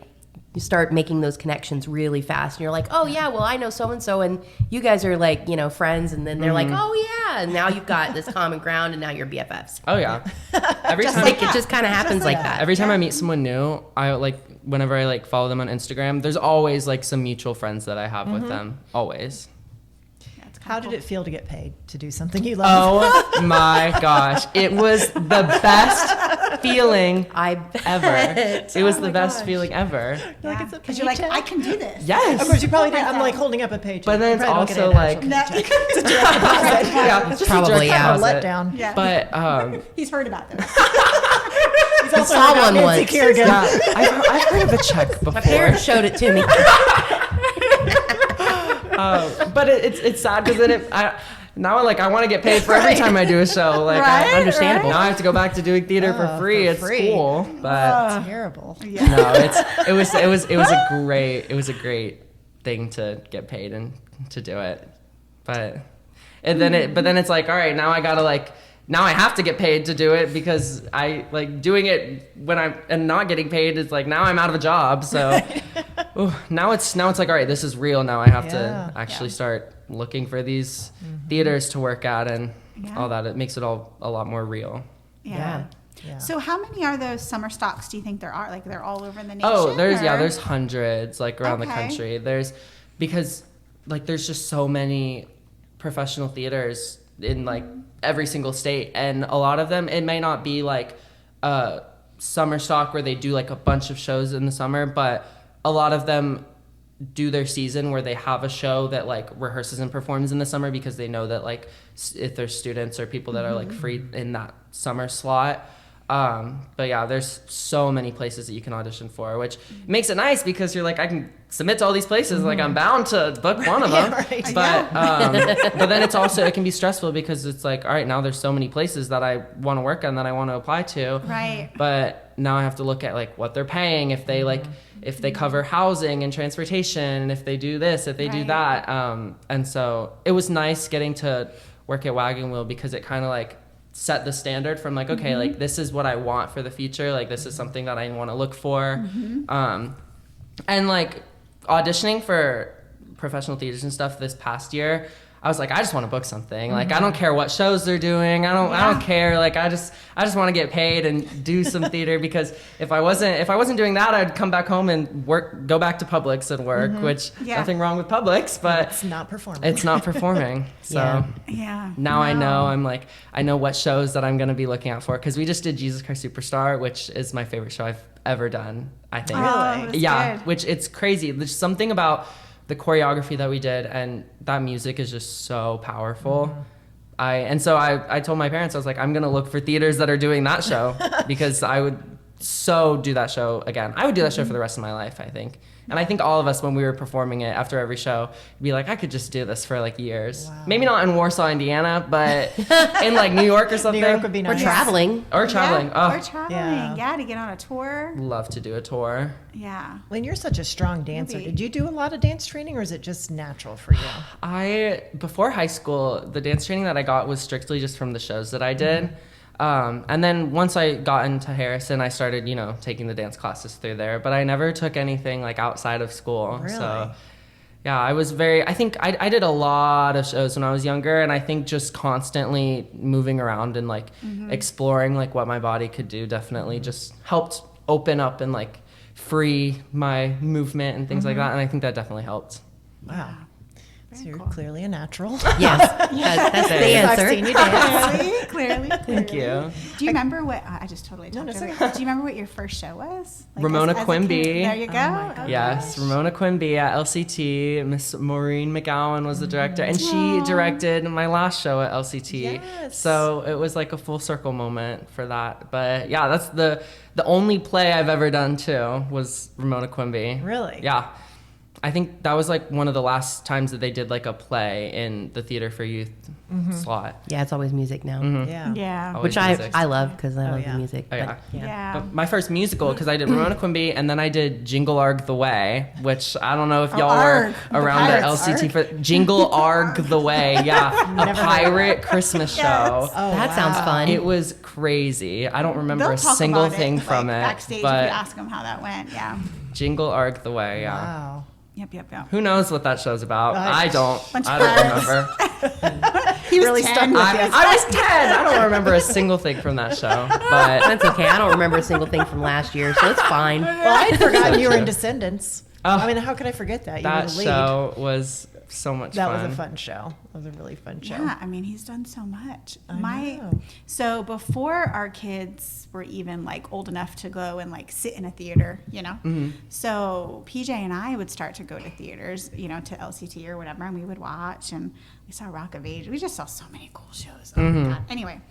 you start making those connections really fast, and you're like, oh yeah, well I know so and so, and you guys are like, you know, friends, and then they're like, oh yeah, and now you've got this common ground, and now you're BFFs.
Oh yeah. Every
Just
time
like it just kind of happens like that.
Every time I meet someone new, I like whenever I like follow them on Instagram, there's always like some mutual friends that I have with them. Always.
How did it feel to get paid to do something you love?
Oh my gosh. It was the best feeling ever. It was the best feeling ever.
Because you're like, I can do this.
Yes.
Of course, you probably did. I'm like holding up a paycheck.
But then it's
You probably
also
don't
like,
get an actual paycheck. It's a direct deposit.
yeah, it's just
Probably,
a direct
Kind of a
deposit.
letdown.
Yeah.
But
He's heard about this.
He's also
saw
heard about
one
Nancy
once.
Kerrigan.
yeah, I've heard of a check before.
My parents showed it to me.
But it's sad because then now like I want to get paid for every time I do a show. Like
Understandable.
now I have to go back to doing theater for free. It's cool, but
Terrible.
no, it was a great thing to get paid and to do it. But then it's like, all right, now I gotta like. Now I have to get paid to do it because I like doing it when and not getting paid is like now I'm out of a job. So now it's like, all right, this is real. Now I have to actually start looking for these theaters to work at and all that. It makes it all a lot more real.
Yeah. So how many are those summer stocks do you think there are? Like they're all over the nation?
Oh, there's hundreds like around the country. Because like there's just so many professional theaters in like every single state, and a lot of them, it may not be like a summer stock where they do like a bunch of shows in the summer, but a lot of them do their season where they have a show that like rehearses and performs in the summer because they know that like if there's students or people that are like free in that summer slot. But yeah, there's so many places that you can audition for, which makes it nice because you're like, I can submit to all these places. Like I'm bound to book one of them, but then it's also, it can be stressful because it's like, all right, now there's so many places that I want to work on that I want to apply to.
Right.
But now I have to look at like what they're paying, if they like, if they cover housing and transportation, if they do this, if they do that. And so it was nice getting to work at Wagon Wheel because it kind of like set the standard from like, okay, like this is what I want for the future. Like this is something that I want to look for. And like auditioning for professional theaters and stuff this past year, I was like, I just want to book something. Like I don't care what shows they're doing. I don't care. Like I just want to get paid and do some theater because if I wasn't doing that, I'd come back home and go back to Publix and work, which nothing wrong with Publix, but
It's not performing.
it's not performing. So now I know, I know what shows that I'm going to be looking out for. Cause we just did Jesus Christ Superstar, which is my favorite show I've ever done, I think.
Really?
Yeah.
Good.
Which it's crazy. There's something about the choreography that we did, and that music is just so powerful. So I told my parents, I was like, I'm gonna look for theaters that are doing that show because I would do that show again. I would do that show for the rest of my life, I think. And I think all of us, when we were performing it after every show, be like, I could just do this for like years.
Wow.
Maybe not in Warsaw, Indiana, but in like New York or something.
New York would be nice.
We're traveling.
Or traveling.
Or traveling.
Yeah.
To get on a tour.
Love to do a tour.
Yeah.
When you're such a strong dancer,
Maybe.
did you do a lot of dance training or is it just natural for you?
Before high school, the dance training that I got was strictly just from the shows that I did. And then once I got into Harrison, I started, taking the dance classes through there, but I never took anything like outside of school.
Really?
So yeah, I think I did a lot of shows when I was younger, and I think just constantly moving around and like exploring like what my body could do definitely just helped open up and like free my movement and things like that. And I think that definitely helped.
Wow. So
Very
you're
cool.
clearly a natural.
Yes, that's the
Thanks.
I've seen
answer.
you dance.
Clearly.
Thank you.
Do you remember what? I just totally
No,
talked
no,
over
sorry.
it. Do you remember what your first show was? Like
Ramona
as a
Quimby.
kid? There you go.
Oh my gosh.
Yes, Ramona Quimby at LCT. Miss Maureen McGowan was the director, and she directed my last show at LCT.
Yes.
So it was like a full circle moment for that. But yeah, that's the only play I've ever done too was Ramona Quimby.
Really?
Yeah. I think that was like one of the last times that they did like a play in the theater for youth slot.
Yeah, it's always music now,
Yeah.
Yeah.
Always
which
music.
I love because I love
yeah.
the music.
Oh,
but,
yeah.
Yeah.
But my first musical, because I did Ramona Quimby, and then I did Jingle Arg the Way, which I don't know if y'all were
Arg. The
around at
Pirates
LCT
Arg.
for Jingle Arg the Way. Yeah, a pirate Christmas show.
Oh,
That sounds fun.
It was crazy. I don't remember
They'll
a
talk
single
about
thing
it,
from
like,
it,
backstage if
but
you ask them how that went. Yeah.
Jingle Arg the Way. Yeah.
Wow.
Yep.
Who knows what that show's about?
Right.
I don't.
Bunch
I
of
don't remember.
He was
Really
10.
stuck with you.
I was 10. I don't remember a single thing from that show. But
That's okay. I don't remember a single thing from last year, so it's fine.
Well, I had forgotten you were
true.
in Descendants.
Oh.
I mean, how could I forget that? You
that
were the lead.
show was so much
That
fun.
was a fun show. It was a really fun show.
Yeah, I mean, he's done so much.
I know.
So before our kids were even like old enough to go and like sit in a theater, you know.
Mm-hmm.
So PJ and I would start to go to theaters, you know, to LCT or whatever, and we would watch. And we saw Rock of Age. We just saw so many cool shows. Oh
Mm-hmm.
my god. Anyway,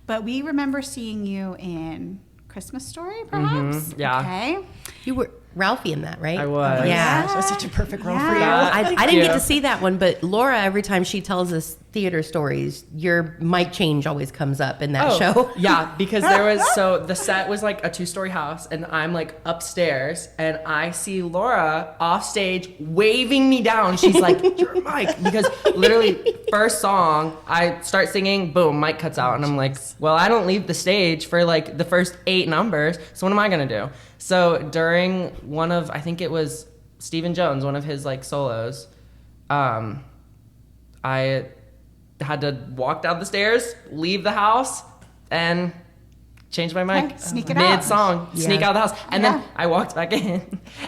but we remember seeing you in Christmas Story, perhaps.
Yeah.
Okay.
You were Ralphie in that, right?
I was.
Yeah.
Gosh, that was such a perfect role
Yeah.
for you.
That-
I
Thank
didn't get
you.
to see that one, but Laura, every time she tells us theater stories, your mic change always comes up in that show.
Yeah, because there was the set was like a 2-story house, and I'm like upstairs, and I see Laura off stage waving me down. She's like, "Your mic," because literally first song I start singing, boom, mic cuts out, and I'm like, well, I don't leave the stage for like the first 8 numbers, so what am I gonna do? So during one of, I think it was Stephen Jones, one of his like solos, I had to walk down the stairs, leave the house, and change my mic
Okay, sneak it out.
mid-song, sneak
Yeah.
out of the house. And
Yeah.
then I walked back in,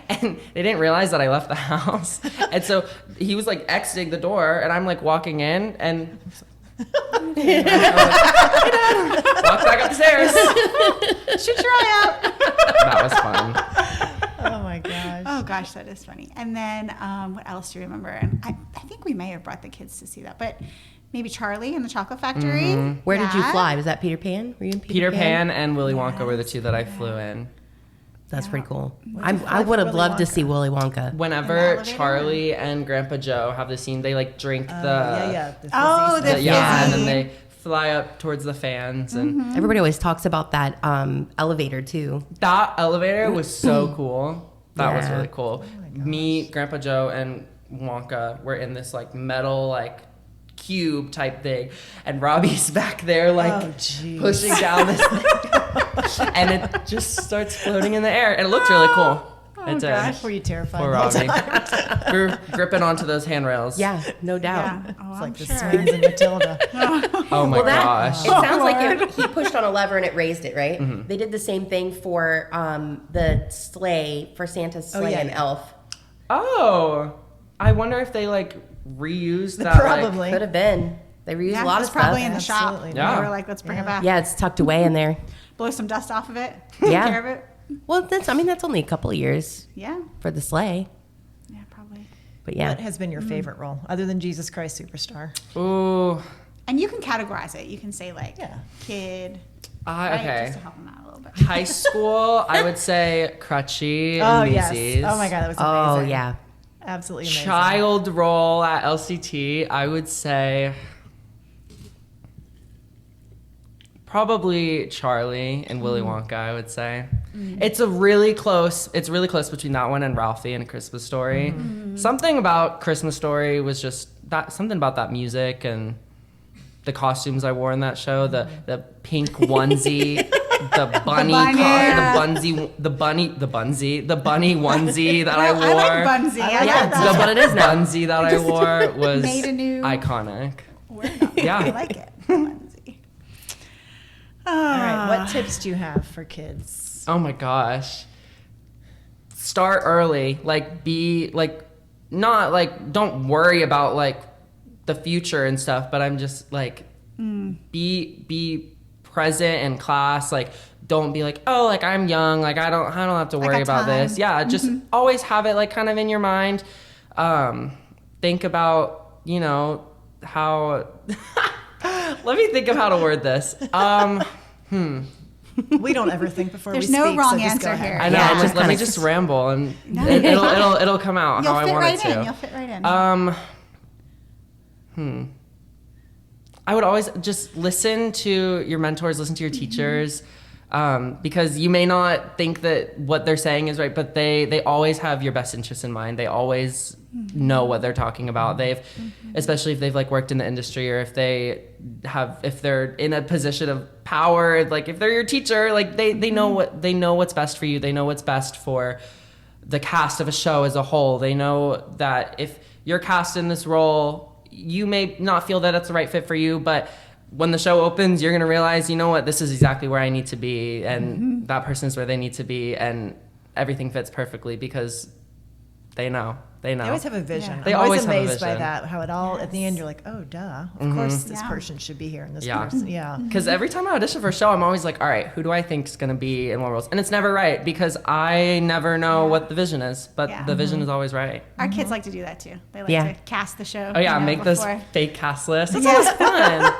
and they didn't realize that I left the house. And so he was like exiting the door, and I'm like walking in, and walked back up the stairs.
Should try out.
That was fun.
Oh my gosh.
Oh gosh, that is funny. And then what else do you remember? And I think we may have brought the kids to see that, but maybe Charlie and the Chocolate Factory.
Where did you
Yeah.
fly? Was that Peter Pan? Were you in
Peter Pan and Willy Wonka were the two that I flew in.
That's pretty cool.
What'd you
I
fly
would
for
have
Willy
loved to
Wonka?
see Willy Wonka.
Whenever
elevator?
Charlie and Grandpa Joe have the scene, they like drink the
yeah. The
Oh,
fizzy
the
stuff.
yeah, and
fizzy.
then they fly up towards the fans, and
Everybody always talks about that elevator too.
that elevator was so cool. That was
Yeah.
really cool. Me, Grandpa Joe, and Wonka were in this like metal like cube type thing, and Robbie's back there like
Oh, jeez.
pushing down this thing, and it just starts floating in the air, and it looked really cool. It did.
gosh.
Were you terrified?
Poor
the whole
Robbie.
time?
We were gripping onto those handrails.
Yeah, no doubt.
Yeah. Oh,
It's
I'm
like the
sure.
swings in Matilda.
Oh my
Well, that
gosh.
it sounds like he pushed on a lever and it raised it, right? They did the same thing for the sleigh for Santa's sleigh
yeah,
and
yeah.
Elf.
Oh, I wonder if they like reused that.
Probably.
Could have been. They reused
Yeah,
a lot
it's
of
probably
stuff.
in the shop.
Absolutely.
Yeah.
They were like, let's bring it back.
Yeah, it's tucked away in there.
Blow some dust off of it.
Yeah.
Take care of it.
Well, that's only a couple of years
Yeah.
for the sleigh,
Yeah, probably.
but
What
yeah.
has been your favorite role other than Jesus Christ Superstar?
Ooh.
And you can categorize it. You can say like
Yeah.
kid. Right?
Okay.
Just to help them out a little bit.
High school, I would say Crutchy
Oh
and
yes.
Macy's.
Oh my God, that was
Oh
amazing.
yeah.
Absolutely amazing.
Child role at LCT, I would say probably Charlie and Willy Wonka, I would say. It's really close between that one and Ralphie and A Christmas Story. Something about Christmas Story was just something about that music and the costumes I wore in that show, the pink onesie, the bunny, the bunny onesie that I wore.
I like Bunsy. I
Yeah,
like
that's
that.
what it is now.
Bunsy that I wore was
made a new-
iconic.
Word on it.
Yeah.
I like it. Bunsy.
All right. What tips do you have for kids?
Oh my gosh. start early, like be like, not like, don't worry about like the future and stuff, but I'm just like, be present in class. Like, don't be like, oh, like I'm young, like I don't have to worry about this. Yeah, just always have it like kind of in your mind. Think about, you know, how let me think of how to word this.
We don't ever think before
There's
we speak.
no wrong
so just go
answer
ahead.
here.
I know.
Yeah,
I'm
just
let me
kinda-
just ramble, and
No.
it'll come out
You'll
how I
fit
want
right
it to.
in. You'll fit right in.
I would always just listen to your mentors, listen to your teachers, because you may not think that what they're saying is right, but they always have your best interest in mind. They always know what they're talking about. Especially if they've like worked in the industry, or if they're in a position of power, like if they're your teacher, like they know what's best for you. They know what's best for the cast of a show as a whole. They know that if you're cast in this role, you may not feel that it's the right fit for you, but when the show opens, you're going to realize, you know what, this is exactly where I need to be, and that person's where they need to be, and everything fits perfectly because they know. They
always have a vision.
Yeah.
They
I'm
always
always
have a
amazed by
vision.
that, how it all, at the end, you're like, oh, duh. Of course this
Yeah.
person should be here and this
Yeah.
person. Yeah.
Because every time I audition for a show, I'm always like, all right, who do I think is going to be in what roles? And it's never right, because I never know what the vision is, but
Yeah.
the vision is always right.
Our kids like to do that too. They like
Yeah.
to cast the show.
Oh, yeah,
you know,
make this
before.
fake cast list. It's always fun.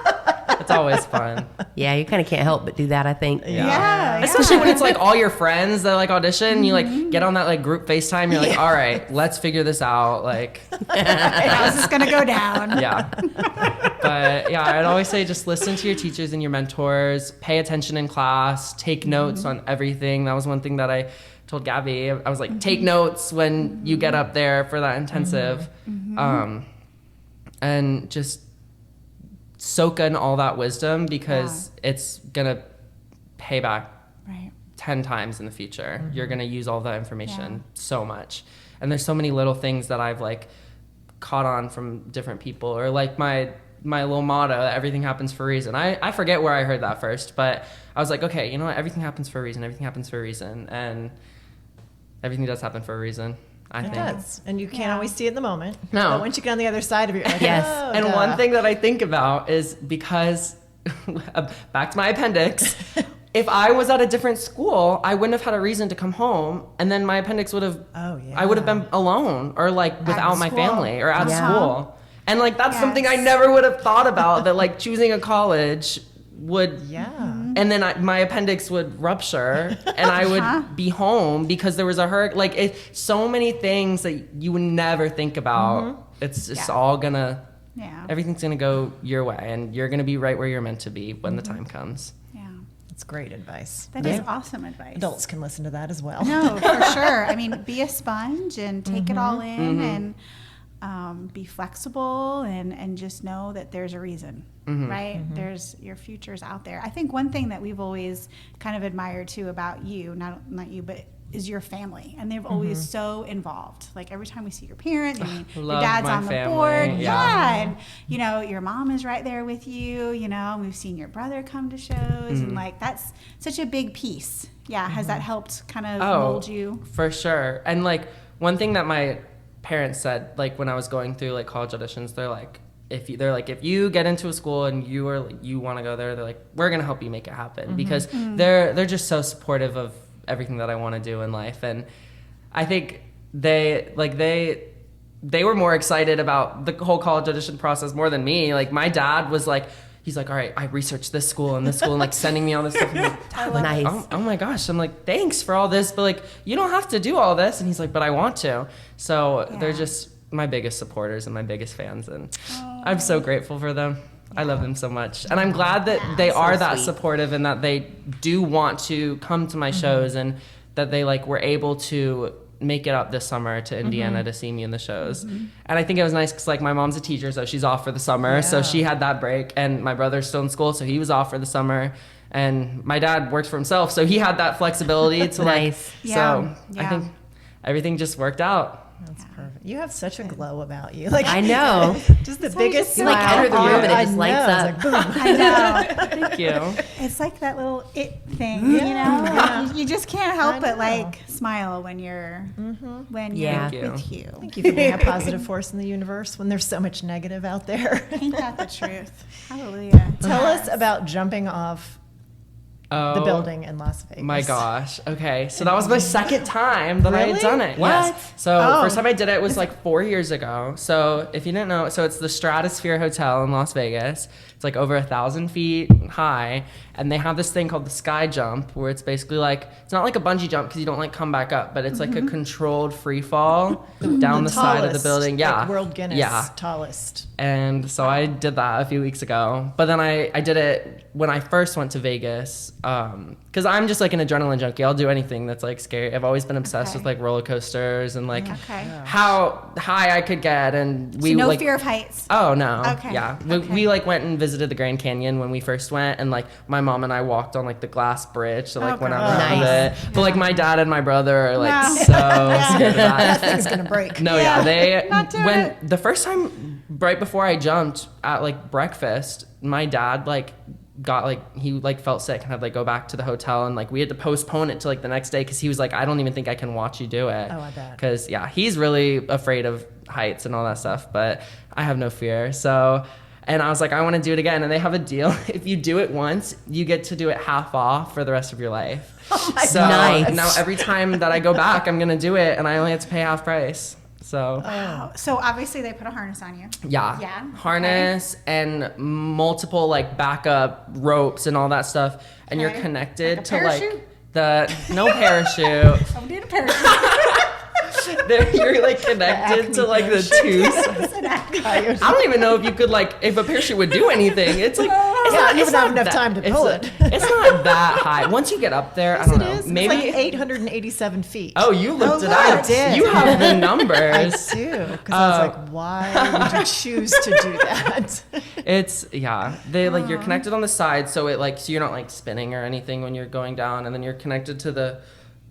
It's always fun.
Yeah, you kind of can't help but do that, I think.
Yeah.
Especially when it's like all your friends that like audition, you like get on that like group FaceTime, you're like, all right, let's figure this out. Like,
How's this gonna go down?
yeah. But yeah, I'd always say just listen to your teachers and your mentors, pay attention in class, take notes on everything. That was one thing that I told Gabby. I was like, take notes when you get up there for that intensive. And just soak in all that wisdom, because it's gonna pay back
Right.
10 times in the future. You're going to use all that information so much. And there's so many little things that I've like caught on from different people, or like my little motto that everything happens for a reason. I forget where I heard that first, but I was like, okay, you know what? Everything happens for a reason. Everything happens for a reason. And everything does happen for a reason, I
It
think.
does. And you can't always see it in the moment.
No.
But once you get on the other side of it, you're like,
Yes.
oh,
And
duh.
one thing that I think about is, because back to my appendix, if I was at a different school, I wouldn't have had a reason to come home, and then my appendix would have,
Oh, yeah.
I would have been alone, or like without my
school.
family, or at
Yeah.
school. And like that's something I
Yes.
never would have thought about, that like choosing a college would,
Yeah.
and then my appendix would rupture, and I would be home because there was a hurt. Like so many things that you would never think about. It's just all gonna,
Yeah.
everything's gonna go your way, and you're gonna be right where you're meant to be when the time comes.
Yeah.
That's great advice.
That is awesome advice.
Adults can listen to that as well.
No, for sure. I mean, be a sponge and take it all in, and be flexible, and just know that there's a reason, right? There's, your future's out there. I think one thing that we've always kind of admired too about you, not you, but is your family, and they've always so involved. Like every time we see your parents, I mean, your
Love
dad's
my
on the
family,
board,
yeah.
and you know your mom is right there with you. You know, and we've seen your brother come to shows, and like that's such a big piece. Yeah, has that helped kind of mold you?
For sure. And like one thing that my parents said, like when I was going through like college auditions, they're like, if you get into a school and you want to go there, they're like, we're gonna help you make it happen, because they're just so supportive of everything that I want to do in life. And I think they were more excited about the whole college audition process more than me. Like my dad was like, he's like, all right, I researched this school and this school, and like sending me all this stuff. I'm like, Dad, like,
Nice.
oh my gosh. I'm like, thanks for all this, but like, you don't have to do all this. And he's like, but I want to. So they're just my biggest supporters and my biggest fans. And I'm so grateful for them. I love them so much. And I'm glad that they are that
sweet.
supportive, and that they do want to come to my shows, and that they like were able to make it up this summer to Indiana to see me in the shows. And I think it was nice because like my mom's a teacher, so she's off for the summer. So she had that break, and my brother's still in school, so he was off for the summer. And my dad works for himself, so he had that flexibility to like,
Nice.
so I
Yeah.
think everything just worked out.
That's perfect. You have such a glow about you. Like
I know.
just the
That's why you
biggest
just
like
smile.
enter the room and it
I
just
know.
lights
It's
up.
like, boom.
I know.
Thank you.
It's like that little it thing, you know?
Yeah.
You just can't help
I
but
know.
like smile when you're
Yeah.
you're with you.
Thank you for being a positive force in the universe when there's so much negative out there.
Ain't that the truth? Hallelujah.
Tell us
Yes.
about jumping off the building in Las Vegas.
My gosh. Okay. So that was my second time that I had
Really?
done it.
What?
Yes. So
Oh.
first time I did it was like 4 years ago. So if you didn't know, so it's the Stratosphere Hotel in Las Vegas. It's like over 1,000 feet high. And they have this thing called the sky jump where it's basically like, it's not like a bungee jump because you don't like come back up, but it's like a controlled free fall down the side of the
Tallest,
building. Yeah.
like World Guinness
Yeah.
tallest.
And so I did that a few weeks ago. But then I did it when I first went to Vegas. Because I'm just like an adrenaline junkie. I'll do anything that's like scary. I've always been obsessed
Okay.
with like roller coasters and like
Okay.
how high I could get. And we
So no
like,
fear of heights.
Oh no.
Okay.
Yeah.
Okay.
We like went and visited the Grand Canyon when we first went, and like my mom and I walked on like the glass bridge, so like
Oh,
went
God.
around
Nice.
it. But like my dad and my brother are like
No.
so scared of that.
That thing's gonna break.
No,
Yeah.
yeah, they
Not doing
when
it.
the first time right before I jumped at like breakfast, my dad like got like he like felt sick and had like go back to the hotel, and like we had to postpone it to like the next day because he was like, I don't even think I can watch you do it.
Oh, I bet.
Because yeah, he's really afraid of heights and all that stuff, but I have no fear. So. And I was like, I want to do it again. And they have a deal. If you do it once, you get to do it half off for the rest of your life. So
Nice.
now every time that I go back, I'm going to do it. And I only have to pay half price. So
Wow. So obviously they put a harness on you.
yeah.
Yeah,
Harness and multiple like backup ropes and all that stuff. And
Okay.
you're connected
Like a
to
parachute?
like the, no parachute.
Oh, did a parachute.
You're like connected to like the two sides. I don't even know if you could like if a parachute would do anything. It's like it's
Yeah,
not,
you
it's
wouldn't have
not
enough time to
it's
pull
a-
it.
It's not that high. Once you get up there, I don't know.
It is.
Maybe.
It's like 887 feet.
Oh, you looked it
wow, I
up.
did.
You have the
I
numbers.
do. Because I was like, why would you choose to do that?
It's yeah. They like you're connected on the side, so it like so you're not like spinning or anything when you're going down, and then you're connected to the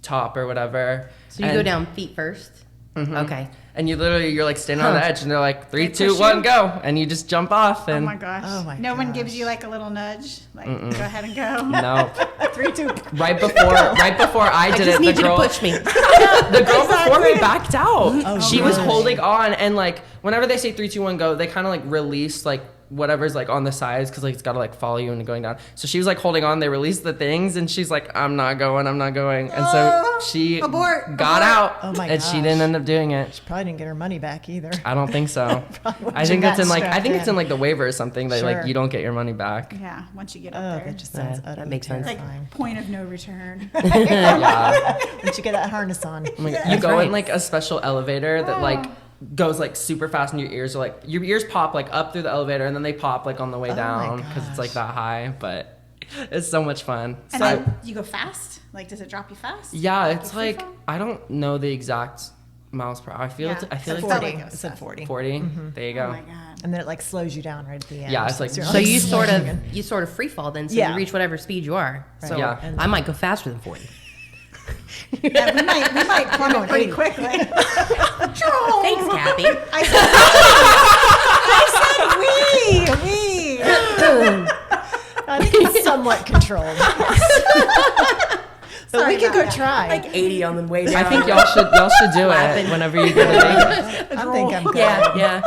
top or whatever.
So you go down feet 1st. Okay.
And you're like standing on the edge, and they're like 3,
They
2,
push
1,
you?
go, and you just jump off.
Oh
And
my gosh.
Oh my
No one gives
gosh.
you like a little nudge. Like go ahead and go.
no.
3, 2.
Right before I did
Just
it,
need
the
you
girl
to push me.
the girl before me backed out.
Oh,
She was
really?
holding on, and like whenever they say 3, 2, 1, go, they kind of like release like whatever's like on the sides because like it's got to like follow you into going down. So she was like holding on. They released the things, and she's like, I'm not going. And so she
Abort,
got
abort.
out,
Oh my
and she
gosh.
didn't end up doing it.
Probably didn't get her money back either.
I don't think so. I
wasn't
think it's in
that
like I think
strapped
it's in like the waiver or something that
Sure.
like you don't get your money back.
Yeah, once you get
Oh,
up there.
that just sounds
Yeah, that
utterly
makes sense.
like
terrifying.
point of no return.
Yeah.
Once you get that harness on.
Oh my God. You
That's
go
right.
in like a special elevator that like goes like super fast, and your ears are like your ears pop like up through the elevator, and then they pop like on the way
Oh my
down because it's like that high. But it's so much fun.
And
So
then you go fast? Like does it drop you fast?
yeah, it's
Free
like
fall?
I don't know the exact miles per hour. I feel
Yeah.
I feel
It's
like
40.
like it
It
was
said
fast.
40.
40. There you go.
Oh my god.
And then it like slows you down right at the end.
Yeah, it's like-
you're
So you sort
slowing
of
in.
free fall then, so
Yeah.
you reach whatever speed you are. So
Yeah.
I might go faster than 40.
Yeah, we might plummet pretty
80.
quickly.
Thanks, Kathy.
we.
I think it's somewhat controlled. But
Sorry
we could
about
go
that.
try.
80 on the way down.
I think y'all should do it whenever you go to Vegas.
I think I'm good.
Yeah.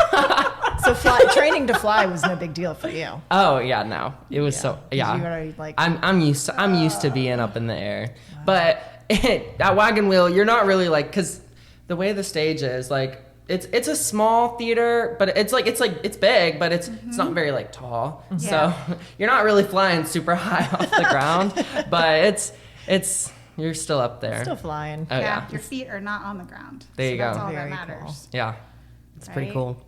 So training to fly was no big deal for you.
Oh yeah, no, it was so yeah.
You already like.
I'm used to being up in the air, but at Wagon Wheel you're not really like because the way the stage is like it's a small theater, but it's big, but it's not very like tall, so you're not really flying super high off the ground, but it's you're still up there.
Still flying.
Oh yeah,
Your feet are not on the ground.
There you
That's
go.
all
Very
that
cool.
matters.
yeah.
It's pretty
Right?
cool.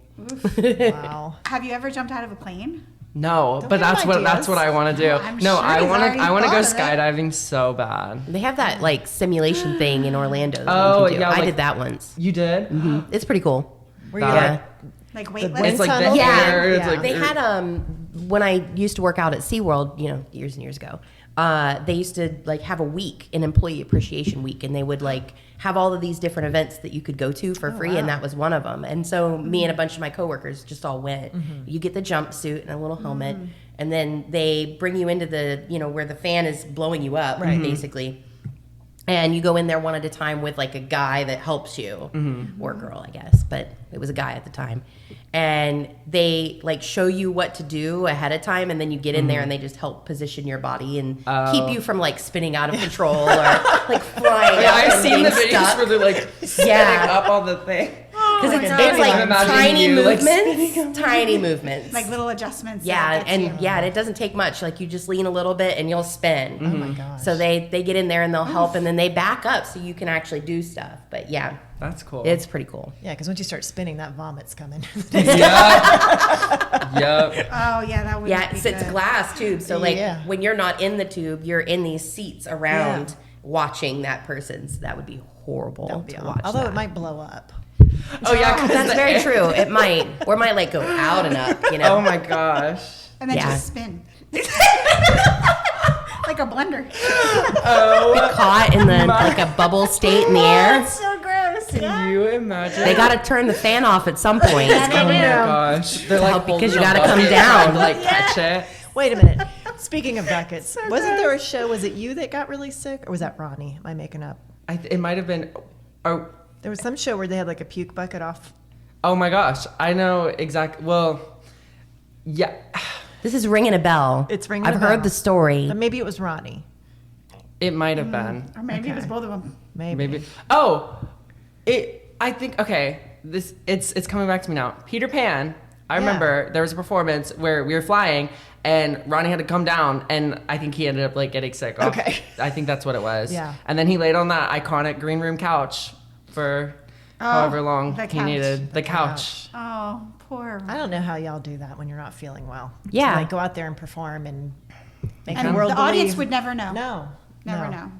Wow.
Have you ever jumped out of a plane?
No, but
we have
that's what I want to do.
I'm
No,
sure
I
he's
want
already
to go
thought of it.
skydiving so bad.
They have that like simulation thing in Orlando. that
Oh,
you can do.
yeah,
I
like-
did that once.
You did?
It's pretty cool.
Were you
Yeah.
like,
Like
wind
weightlifting?
It's like the
tunnel?
hair.
Yeah.
It's like
They had when I used to work out at SeaWorld, years and years ago. They used to like have a week, an employee appreciation week, and they would like have all of these different events that you could go to for free, and that was one of them. And so me and a bunch of my coworkers just all went. You get the jumpsuit and a little helmet, and then they bring you into the, where the fan is blowing you up, basically. And you go in there one at a time with like a guy that helps you, or a girl, I guess, but it was a guy at the time. And they like show you what to do ahead of time, and then you get in there and they just help position your body and keep you from like spinning out of control or like flying.
Yeah,
up
I've
and
seen
being
the videos
stuck.
where they're like setting up all the thing.
Because it's
I'm
like
imagining
tiny
you, like,
movements, tiny movements.
Like little adjustments.
Yeah,
that gets you.
and it doesn't take much. Like you just lean a little bit and you'll spin.
Oh my gosh.
So they get in there and they'll help, and then they back up so you can actually do stuff. But yeah,
That's cool.
it's pretty cool.
Yeah, because once you start spinning, that vomit's coming.
Yep.
Oh yeah, that would.
Yeah,
be
it's a
good.
glass tube. So like
Yeah.
when you're not in the tube, you're in these seats around watching that person's. That would be horrible
That would be
to
awful.
watch.
Although
that.
it might blow up.
Oh yeah, 'cause
That's
the
very
air-
true. It might, or it might like go out and up.
Oh my gosh.
And then
Yeah.
just spin. Like a blender.
Oh,
Caught in the like a bubble state in the air.
That's so gross.
can you imagine?
They got to turn the fan off at some point.
Oh my gosh. They're like
Because you
holding a
gotta come
bucket
down.
trying to like catch it.
Wait a minute. Speaking of buckets, wasn't there a show? Was it you that got really sick, or was that Ronnie? Am I making up?
It might have been. Oh,
There was some show where they had like a puke bucket off.
oh my gosh. I know exactly. Well, yeah.
This is ringing a bell.
It's ringing
I've
a
heard
bell.
the story.
But maybe it was Ronnie.
It might have been.
Or maybe it was
Okay.
both of them.
Maybe. Oh, I think. Okay. It's coming back to me now. Peter Pan. I
Yeah.
remember there was a performance where we were flying and Ronnie had to come down, and I think he ended up like getting sick.
Okay.
I think that's what it was.
Yeah.
And then he laid on that iconic green room couch for however long
the
he
couch.
needed. The couch.
Oh, poor.
I don't know how y'all do that when you're not feeling well.
Yeah.
Like go out there and perform and make
And
the world
the audience
believe.
would never know.
No.
Never
no.
know.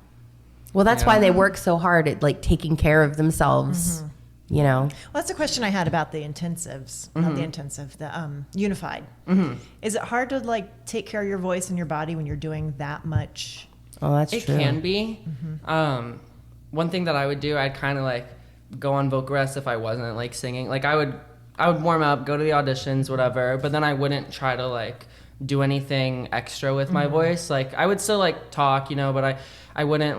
Well, that's why
Yeah.
they work so hard at like taking care of themselves. You know,
Well, that's a question I had about the intensives, not the intensive, the unified. Is it hard to like take care of your voice and your body when you're doing that much?
oh, that's
It
true.
can be. One thing that I would do, I'd kind of like go on vocal rest if I wasn't like singing. Like I would warm up, go to the auditions, whatever. But then I wouldn't try to like do anything extra with my voice. Like I would still like talk, but I wouldn't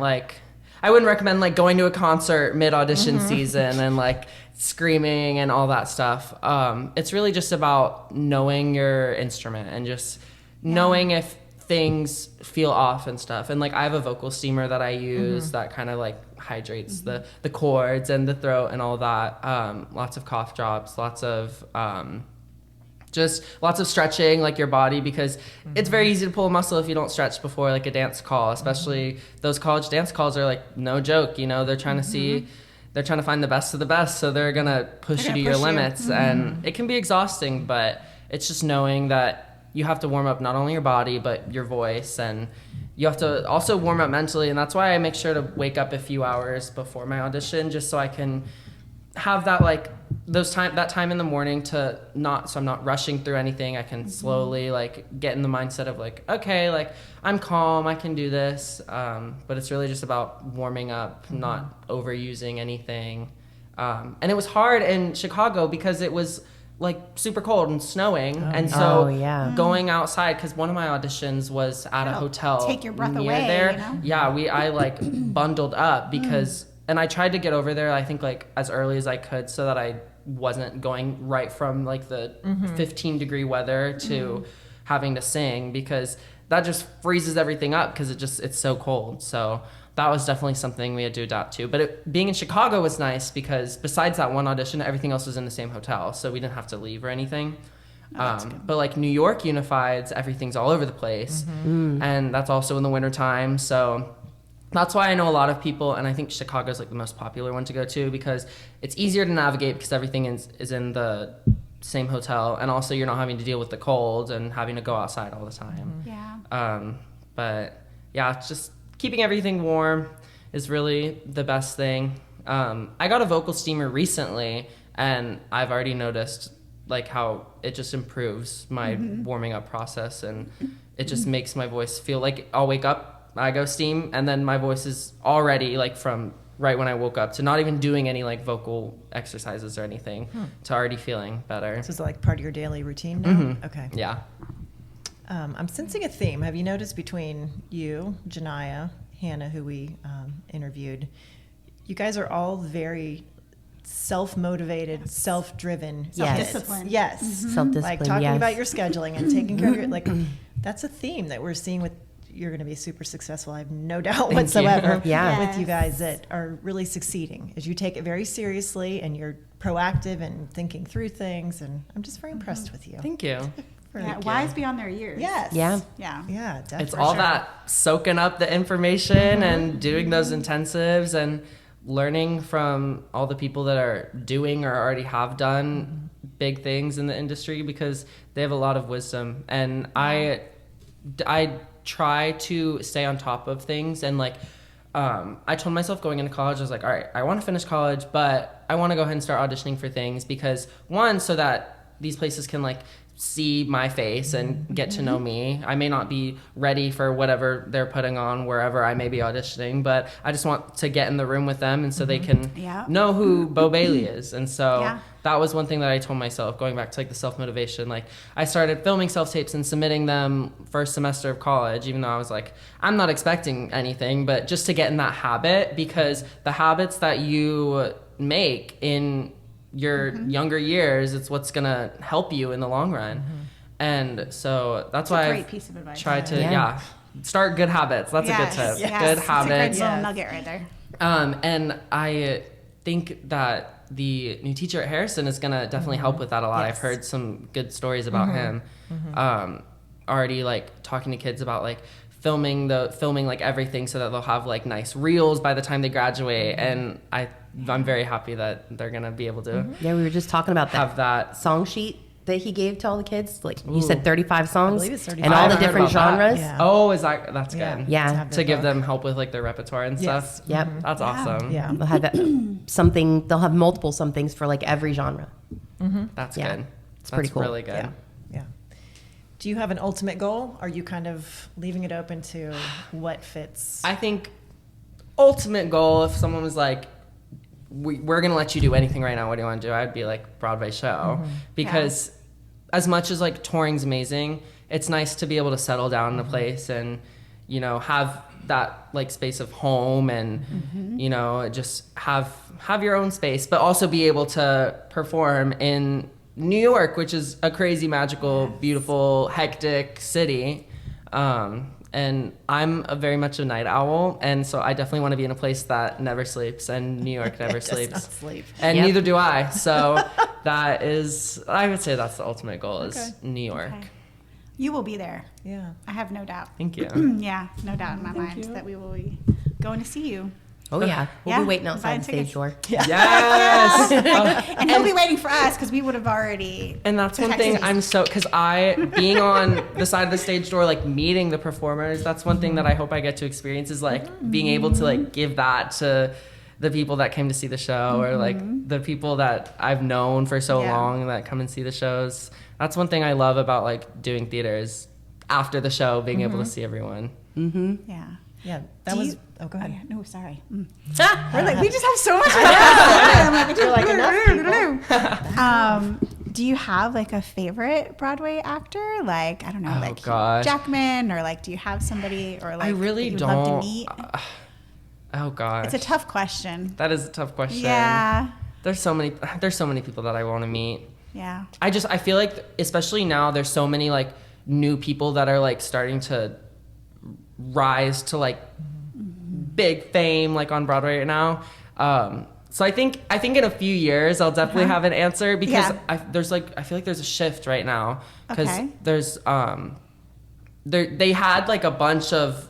recommend like going to a concert mid audition season and like screaming and all that stuff. It's really just about knowing your instrument and just knowing if things feel off and stuff. And like I have a vocal steamer that I use that kind of like hydrates the chords and the throat and all that. Lots of cough drops, lots of stretching, like your body, because it's very easy to pull a muscle if you don't stretch before like a dance call, especially those college dance calls are like no joke, they're trying to see, they're trying to find the best of the best. So they're going to push you to your limits and it can be exhausting, but it's just knowing that you have to warm up not only your body, but your voice, and you have to also warm up mentally. And that's why I make sure to wake up a few hours before my audition, just so I can have that like that time in the morning so I'm not rushing through anything. I can slowly like get in the mindset of like, okay, like I'm calm, I can do this. But it's really just about warming up, not overusing anything. And it was hard in Chicago because it was like super cold and snowing, and so going outside, because one of my auditions was at a hotel
take your breath
near
away,
there. Yeah, I like bundled up because. And I tried to get over there, I think, like, as early as I could so that I wasn't going right from, like, the 15-degree weather to having to sing, because that just freezes everything up because it's so cold. So that was definitely something we had to adapt to. But being in Chicago was nice because besides that one audition, everything else was in the same hotel. So we didn't have to leave or anything. But, like, New York Unifieds, everything's all over the place. And that's also in the wintertime. So that's why I know a lot of people, and I think Chicago's like the most popular one to go to because it's easier to navigate because everything is in the same hotel, and also you're not having to deal with the cold and having to go outside all the time.
Yeah.
But yeah, it's just keeping everything warm is really the best thing. I got a vocal steamer recently, and I've already noticed like how it just improves my warming up process, and it just makes my voice feel like I'll wake up, I go steam, and then my voice is already like from right when I woke up, to not even doing any like vocal exercises or anything, to already feeling better.
So is it like part of your daily routine now? Okay.
Yeah.
I'm sensing a theme. Have you noticed between you, Janiyah, Hannah, who we interviewed, you guys are all very self-motivated, self-driven.
Yes.
Self-disciplined.
Yes.
Self-discipline,
Like talking
yes.
about your scheduling and taking care of your, like, that's a theme that we're seeing with, you're going to be super successful. I have no doubt whatsoever
Yeah.
with you guys that are really succeeding as you take it very seriously and you're proactive and thinking through things. And I'm just very impressed with you.
Thank you.
Yeah, wise beyond their years.
Yes.
Yeah.
Yeah.
Yeah, definitely.
It's all that soaking up the information and doing those intensives and learning from all the people that are doing or already have done big things in the industry, because they have a lot of wisdom. And I try to stay on top of things. And like, I told myself going into college, I was like, all right, I want to finish college, but I want to go ahead and start auditioning for things, because one, so that these places can like see my face and get to know me. I may not be ready for whatever they're putting on wherever I may be auditioning, but I just want to get in the room with them, and so they can know who Bo Bailey is. And so that was one thing that I told myself, going back to like the self-motivation. Like, I started filming self-tapes and submitting them first semester of college, even though I was like, I'm not expecting anything, but just to get in that habit, because the habits that you make in your younger years, it's what's gonna help you in the long run. And so that's why
Great piece of advice.
try to start good habits. That's a good tip. Good
It's a
habits.
great little nugget right there.
And I think that the new teacher at Harrison is gonna definitely help with that a lot. I've heard some good stories about him. Already like talking to kids about like filming like everything, so that they'll have like nice reels by the time they graduate. And I'm very happy that they're gonna be able to
Yeah, we were just talking about
have that.
song sheet that he gave to all the kids. Like you said, 35 songs
believe it's 35.
and all
I
the
haven't heard
different
about that.
genres.
Yeah.
Oh, that's good.
Yeah.
To give them help with like their repertoire and
Yes.
stuff.
Yep.
That's awesome.
Yeah.
They'll have something. They'll have multiple somethings for like every genre.
That's
Yeah.
good.
It's
That's
pretty cool.
really good.
Yeah. Yeah. Do you have an ultimate goal? Are you kind of leaving it open to what fits?
I think ultimate goal, if someone was like, we're going to let you do anything right now, what do you want to do? I'd be like, Broadway show. Because as much as like touring's amazing, it's nice to be able to settle down in a place and, you know, have that like space of home and, you know, just have your own space, but also be able to perform in New York, which is a crazy, magical, beautiful, hectic city. And I'm very much a night owl, and so I definitely want to be in a place that never sleeps, and New York never
It does
sleeps.
not sleep.
And
Yep.
neither do I. So that is, I would say that's the ultimate goal, is New York.
Okay. You will be there.
Yeah.
I have no doubt.
Thank you.
Yeah, no doubt in my mind that we will be going to see you.
Oh yeah, we'll
Yeah,
be waiting outside
buying
the stage
tickets.
door.
Yes.
And he'll be waiting for us because we would have already.
And that's one thing I'm so, because being on the side of the stage door, like meeting the performers, that's one thing that I hope I get to experience, is like being able to like give that to the people that came to see the show, or like the people that I've known for so long that come and see the shows. That's one thing I love about like doing theater, is after the show being able to see everyone.
Yeah.
Yeah. That
Do
was.
you-
Oh, go ahead.
No, sorry. We're like, we just have so much. I'm like, do you have like a favorite Broadway actor? Like, I don't know,
Oh,
like
gosh.
Jackman, or like, do you have somebody, or like
I really
that you'd
don't.
love to meet?
Oh gosh.
It's a tough question.
That is a tough question.
Yeah.
There's so many people that I want to meet.
Yeah.
I feel like, especially now, there's so many like new people that are like starting to rise to like big fame, like on Broadway right now. So I think in a few years I'll definitely have an answer, because I feel like there's a shift right now, because there's they had like a bunch of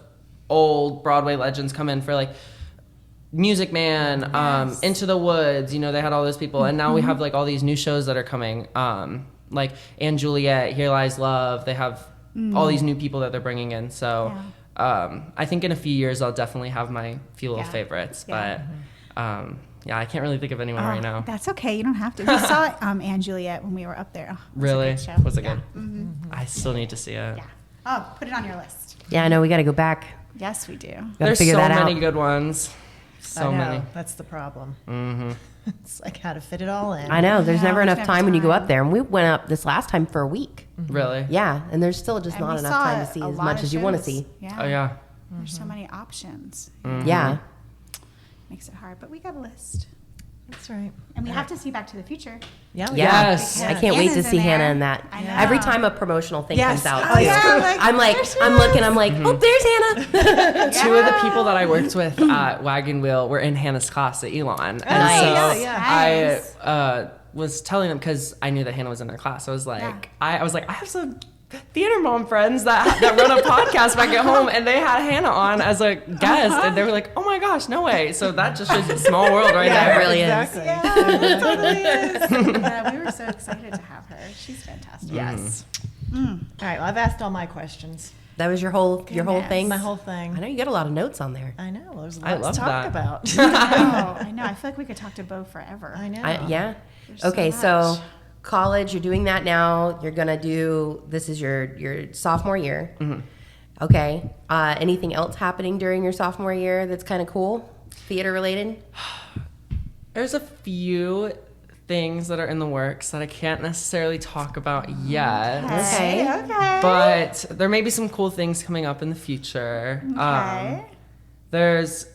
old Broadway legends come in for like Music Man, Into the Woods, you know, they had all those people, and now we have like all these new shows that are coming, like And Juliet, Here Lies Love. They have all these new people that they're bringing in, so I think in a few years I'll definitely have my few little favorites, but I can't really think of anyone right now.
That's okay. You don't have to. We saw and Juliet when we were up there. Oh, it was a
Really?
good show.
Was it good? I still need to see it.
Yeah. Oh, put it on your list.
Yeah, I know we got to go back.
Yes, we do.
Gotta
There's
figure
so
that
many
out.
good ones. So
I know.
many.
That's the problem.
Mm-hmm.
It's like how to fit it all in.
I know. There's
Yeah,
never
there's
enough
never
time when you go
time.
up there. And we went up this last time for a week.
Really?
Yeah. And there's still just
And
not
we
enough
saw
time to see
a
as
lot
much
of
as you want to
shows.
see.
Yeah.
Oh yeah.
There's so many options.
Yeah.
Makes it hard, but we got a list.
That's right.
And we have to see Back to the Future.
Yeah.
Yes.
I can't wait to
Hannah's in
see Hannah
there.
in that.
I know.
Every time a promotional thing
Yes.
comes out,
Oh, yeah.
I'm like, I'm looking, I'm like, oh, there's Hannah.
Two of the people that I worked with at Wagon Wheel were in Hannah's class at Elon. And
Nice.
so
Nice.
I was telling them, because I knew that Hannah was in their class. I was like,
Yeah.
I was like, I have some theater mom friends that run a podcast back at home, and they had Hannah on as a guest, and they were like, oh my gosh, no way. So that just shows a small world right
Yeah,
there.
it really is.
Exactly.
Yeah, it totally is. Yeah, we were so excited to have her. She's fantastic.
Yes. All right. Well, I've asked all my questions.
That was your whole
Goodness.
thing?
My whole thing.
I know you got a lot of notes on there.
I know. There's a
I
lot
love
to talk
that.
about.
I know. I feel like we could talk to Bo forever.
I know.
Yeah.
There's so
Okay, so
much.
college, you're doing that now. You're gonna do. This is your sophomore year.
Mm-hmm.
Okay. Anything else happening during your sophomore year that's kind of cool, theater related?
There's a few things that are in the works that I can't necessarily talk about yet.
Okay.
Okay.
But there may be some cool things coming up in the future.
Okay.
There's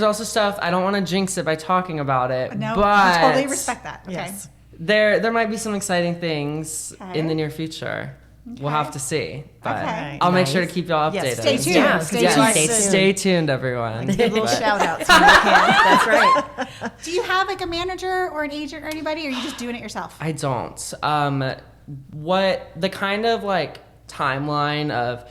also stuff, I don't want to jinx it by talking about it,
No,
but
I totally respect that. Okay.
Yes.
there might be some exciting things
Okay.
in the near future. We'll have to see. But
Okay.
I'll make sure to
Nice.
keep y'all
Yes,
updated.
stay tuned.
Yeah,
Stay
Yes,
tuned.
stay tuned, everyone.
Give little
But-
shout outs when you can.
That's right.
Do you have like a manager or an agent or anybody, or are you just doing it yourself?
I don't. What the kind of like timeline of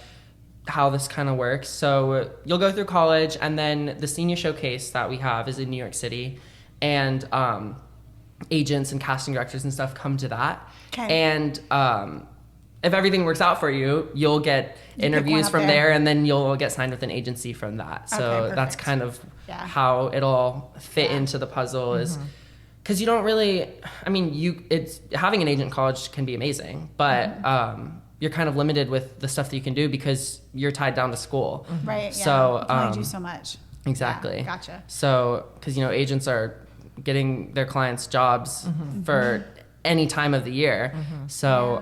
how this kind of works. So you'll go through college, and then the senior showcase that we have is in New York City, and agents and casting directors and stuff come to that.
Okay.
And if everything works out for you, you'll get
pick
interviews
one up
from
there.
there, and then you'll get signed with an agency from that. So
Okay,
that's
perfect.
kind of
Yeah.
how it'll fit
Yeah.
into the puzzle is because you don't really, I mean, it's having an agent in college can be amazing, but you're kind of limited with the stuff that you can do because you're tied down to school.
Right. Yeah.
So,
you can only do so much.
Exactly.
Yeah, gotcha.
So, because agents are getting their clients jobs for any time of the year. So,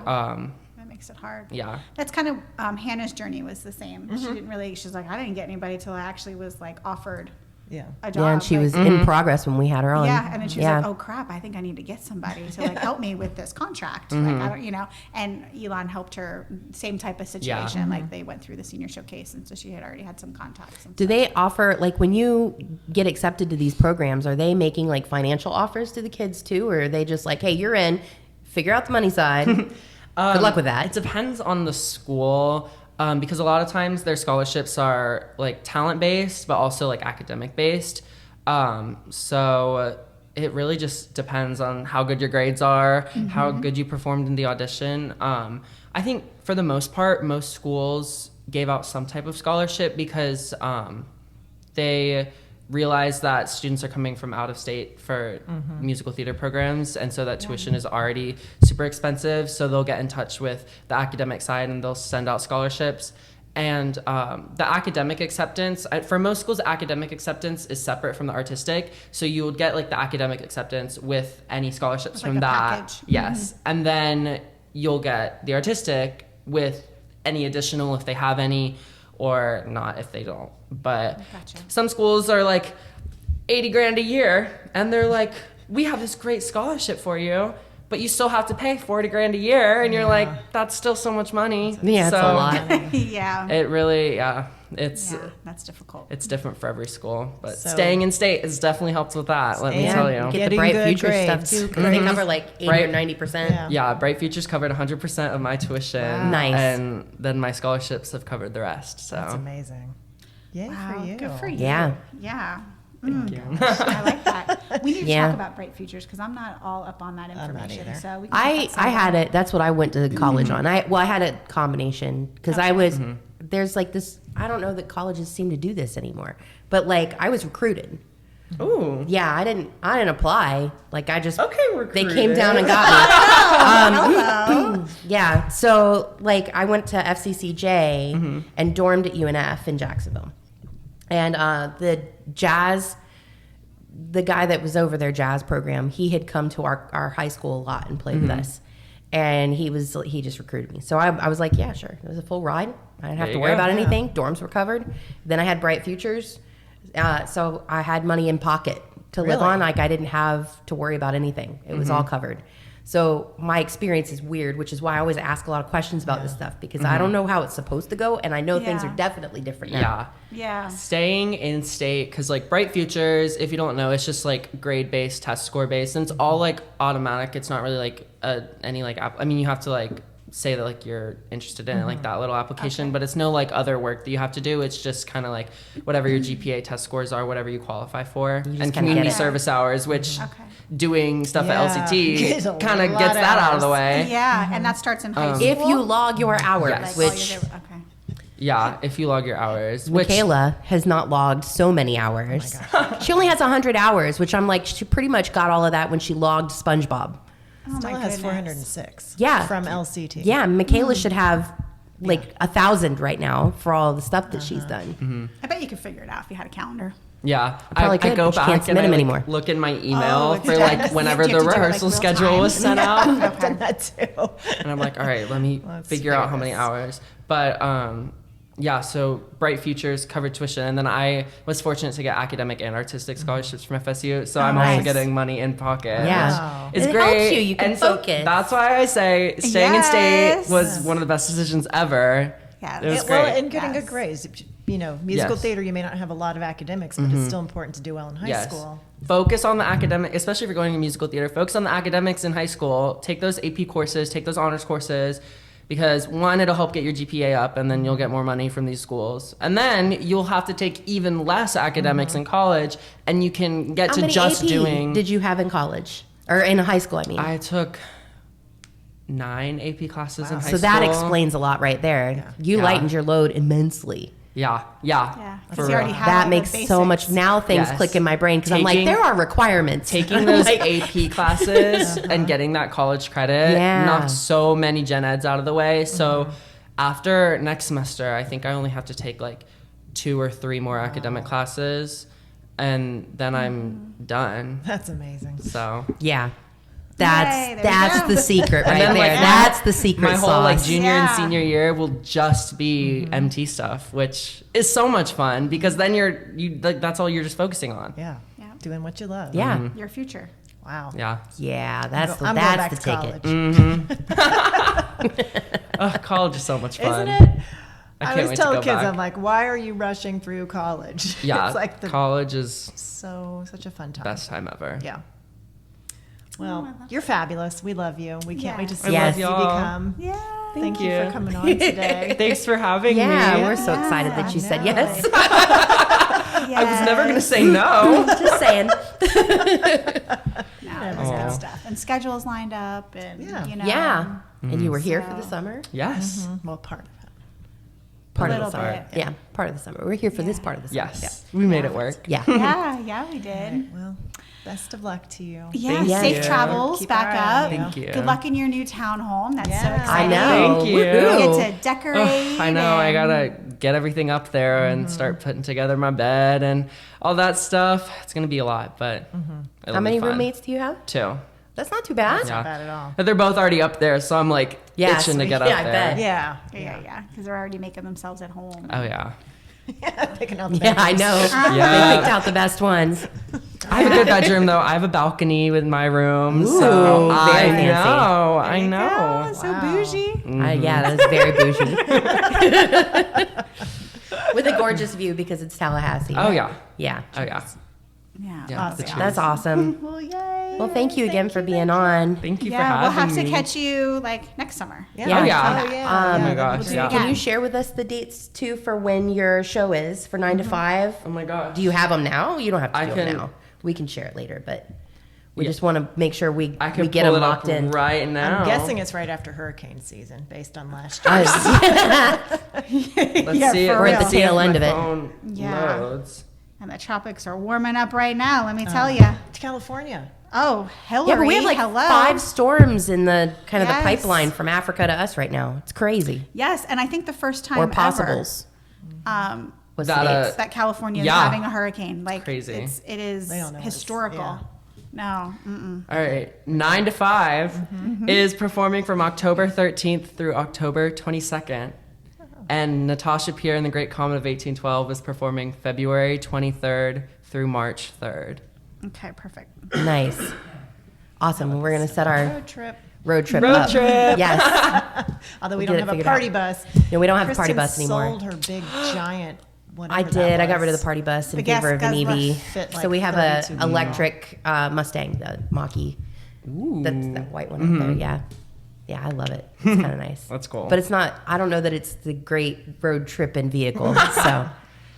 That makes it hard.
yeah.
That's kind of Hannah's journey was the same. She didn't really. She's like, I didn't get anybody till I actually was like offered
Yeah.
a job.
Yeah, and she
like-
was in progress when we had her on.
Yeah, and then she was
Yeah.
like, "Oh crap! I think I need to get somebody to like help me with this contract." Like I don't, And Elon helped her. Same type of situation. Like they went through the senior showcase, and so she had already had some contacts. And
Do they offer, like, when you get accepted to these programs, are they making like financial offers to the kids too, or are they just like, hey, you're in, figure out the money side. Good luck with that.
It depends on the school. Because a lot of times their scholarships are like talent based, but also like academic based. So it really just depends on how good your grades are, how good you performed in the audition. I think for the most part, most schools gave out some type of scholarship because they realize that students are coming from out of state for musical theater programs, and so that tuition is already super expensive. So they'll get in touch with the academic side and they'll send out scholarships. And the academic acceptance, for most schools, the academic acceptance is separate from the artistic. So you would get like the academic acceptance with any scholarships
It's
from
like a
that.
package.
Yes. And then you'll get the artistic with any additional if they have any, or not if they don't. But
Gotcha.
some schools are like $80,000 a year, and they're like, we have this great scholarship for you, but you still have to pay $40,000 a year, and you're like, that's still so much money.
Yeah, it's a
So
lot.
yeah.
It really, it's
That's difficult.
it's different for every school, but
So-
staying in state has definitely helped with that. Let me
Staying-
tell
You
you.
get the
Getting
Bright
good
Future stuff
grades.
too, because they cover like 80 or
Right.
90%.
Yeah.
Yeah, Bright Futures covered 100% of my tuition.
Wow. Nice.
And then my scholarships have covered the rest. So
That's amazing. Yay
Wow,
for you.
good for you.
Yeah.
Yeah.
thank you.
I like that. We need to
Yeah.
talk about Bright Futures because I'm not all up on that
not
information.
either.
So we can talk about
I had
some-
it. That's what I went to college on. I had a combination because I was there's like this. I don't know that colleges seem to do this anymore, but like I was recruited.
Ooh.
Yeah, I didn't apply. Like I just
Okay,
they
recruited.
came down and got me. Yeah, so like I went to FCCJ and dormed at UNF in Jacksonville, and the jazz the guy that was over their jazz program, he had come to our high school a lot and played with us. And he just recruited me. So I was like, yeah, sure. It was a full ride. I didn't have to worry about anything. Dorms were covered. Then I had Bright Futures. So I had money in pocket to live on. Like I didn't have to worry about anything. It was all covered. So my experience is weird, which is why I always ask a lot of questions about this stuff because I don't know how it's supposed to go. And I know things are definitely different now.
Yeah.
Staying in state, because like Bright Futures, if you don't know, it's just like grade based, test score based, and it's all like automatic. It's not really like any like app. I mean, you have to like say that like you're interested in it, like that little application, but it's no like other work that you have to do. It's just kind of like whatever your GPA test scores are, whatever you qualify for, and community service hours, which doing stuff at LCT kind of gets that out of the way.
Yeah, and that starts in high school.
If you log your hours,
Yes.
which
if you log your hours.
Michaela has not logged so many hours. She only has 100 hours, which I'm like, she pretty much got all of that when she logged SpongeBob.
Still has 406.
Yeah.
From LCT.
Yeah, Michaela should have like 1,000 right now for all the stuff that she's done.
I bet you could figure it out if you had a calendar.
Yeah,
Probably
I
could,
go
but you can't
back and
submit
I
them
like,
anymore.
look in my email for like whenever
You have
the
to do it, like,
rehearsal
real
schedule
time.
was sent out.
I've done that too.
And I'm like, all right, let me figure out how many hours. But so Bright Futures covered tuition, and then I was fortunate to get academic and artistic scholarships from FSU, so I'm also
nice.
getting money in pocket.
Yeah.
which is
It
great.
helps you. You can
and so
focus.
that's why I say staying in state
Yes.
was one of the best decisions ever.
Yeah.
It was
Well,
great.
and getting good grades. You know, musical
Yes.
theater, you may not have a lot of academics, but it's still important to do well in high school.
Focus on the academic, especially if you're going to musical theater. Focus on the academics in high school. Take those AP courses, take those honors courses, because one, it'll help get your GPA up, and then you'll get more money from these schools. And then you'll have to take even less academics in college, and you can get
How
to
many
just
AP
doing.
did you have in college? Or in high school, I mean.
I took 9 AP classes in high
So
school.
that explains a lot right there. You
Yeah.
lightened your load immensely.
Yeah.
Yeah,
For
because you already
real.
have
That
all the
makes so much.
basics.
Now things
Yes.
click in my brain because I'm like,
Taking-
there are requirements.
Taking those
Like,
AP classes and getting that college credit
Yeah.
knocked so many gen eds out of the way. So after next semester, I think I only have to take like 2 or 3 more academic classes, and then I'm done.
That's amazing.
So
Yeah.
Yay, there you
That's
go.
the secret right
then,
there.
like,
That's the secret
my whole
sauce.
like junior and
Yeah.
senior year will just be MT stuff, which is so much fun because then you like that's all you're just focusing on.
Yeah.
Yeah.
Doing what you love.
Yeah.
Your future.
Wow.
Yeah.
Yeah, that's
I'm
the,
going
that's
back
the
to
ticket.
college.
College is so much fun.
Isn't it?
I
I
can't
always
wait to
tell
go
kids,
back.
I'm like, why are you rushing through college?
Yeah,
It's like the
college is
such a fun time.
best time ever.
Yeah. Well, you're fabulous. We love you. We can't wait to
Yes.
see
Yes.
what you
y'all.
become.
Yeah.
Thank you
you.
for coming on today.
Thanks for having
Yeah,
me.
we're so excited that you said
know.
yes.
I was never gonna say no.
Just saying.
No, it was good stuff. And schedules lined up, and
Yeah.
you know.
Yeah. And you were here for the
So-
summer?
Yes.
Well, part of it.
Part of
little
the summer.
bit.
Yeah, part of the summer. We're here for this part of the summer.
Yes. We made it work.
Yeah.
Yeah, we did.
Well, best of luck to you.
Yeah,
Thank
safe
you.
travels
Keep
back
our eye on
up.
you.
Thank you.
Good luck in your new townhome. That's so
Yeah.
I
exciting.
know.
Thank you.
Woohoo.
You get to decorate.
I know. I
and-
gotta get everything up there and start putting together my bed and all that stuff. It's gonna be a lot, but it'll
How
be
many
fun.
roommates do you have?
2.
That's not too bad.
Yeah.
Not bad at all.
But they're both already up there, so I'm like
Yes,
itching to get
yeah,
up
I
there.
bet.
Yeah.
Yeah, because they're already making themselves at home.
Oh yeah.
Picking out the
Yeah, I know.
Yeah.
They picked out the best ones.
I have a good bedroom though. I have a balcony with my room,
Ooh,
so I
very fancy.
know.
There
I
you
know.
go. So
Wow.
bougie.
Yeah, that is very bougie. With a gorgeous view because it's Tallahassee.
Oh yeah.
Yeah.
Oh yeah.
Yeah,
Yeah,
awesome.
the
That's awesome.
Well, yay.
Well, thank you again for being on.
Thank you for
Yeah,
having
we'll have to
me.
catch you like next summer.
Yeah.
Oh, yeah.
Oh, yeah.
Oh my
Yeah.
gosh.
We'll do it
Yeah.
again.
Can you share with us the dates too for when your show is for 9 to 5?
Oh my gosh.
Do you have them now? You don't have to
I
do them
can-
now. We can share it later, but we
Yeah.
just want to make sure we
I can
get
pull
them
it
locked
up
in.
right now.
I'm guessing it's right after hurricane season based on last year.
Let's
Yeah,
see it.
for
We're at the
Let's see if
tail end
my
of it.
phone
Yeah.
loads.
And the tropics are warming up right now. Let me tell you.
To California.
Oh, Hillary,
Yeah, but we have like
hello.
5 storms in the kind of
Yes.
the pipeline from Africa to us right now. It's crazy.
Yes, and I think the first time
Or
ever,
possibles. What
That,
states?
that California is
yeah.
having a hurricane. Like
Crazy.
it is
They don't know what's-
historical.
yeah.
No. Mm-mm.
All right, 9 to 5 is performing from October 13th through October 22nd. And Natasha Pierre and the Great Comet of 1812 is performing February 23rd through March 3rd.
Okay, perfect.
Nice. Awesome. Well, we're going to set our
Road trip.
road trip
Road
up.
trip.
Yes.
Although we
We'll
don't
get it
have a
figured
party
out.
bus.
No, we don't have a party
Kristen
bus anymore.
sold her big giant whatever
I
that
did. I got
was.
rid of the party bus in
The gas
favor of an
guzzler
EV.
fit
So
like
we have a
32 people.
electric Mustang, the Mach-E.
Ooh.
That's that white one up there. Yeah. Yeah, I love it. It's kind of nice.
That's cool.
But it's not, I don't know that it's the great road tripping vehicle. So,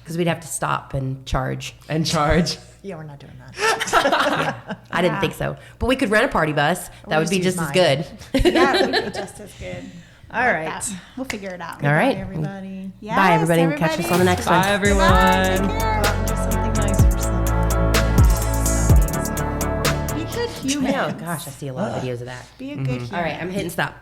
because we'd have to stop and charge.
And charge.
Yeah, we're not doing that.
I didn't
Yeah.
think so. But we could rent a party bus. That would
just
be
use
just as
mine.
good.
Yeah, it would be just as good.
All
Like
right.
that. We'll figure it out.
All right.
Bye, everybody.
Yes,
Bye, everybody. And catch us on the next
Bye,
one.
everyone.
Bye, take care.
Go out and do something nice for someone.
Be good
I
human.
know. Gosh, I see a lot of videos of that.
Be a good human.
All right, I'm hitting stop.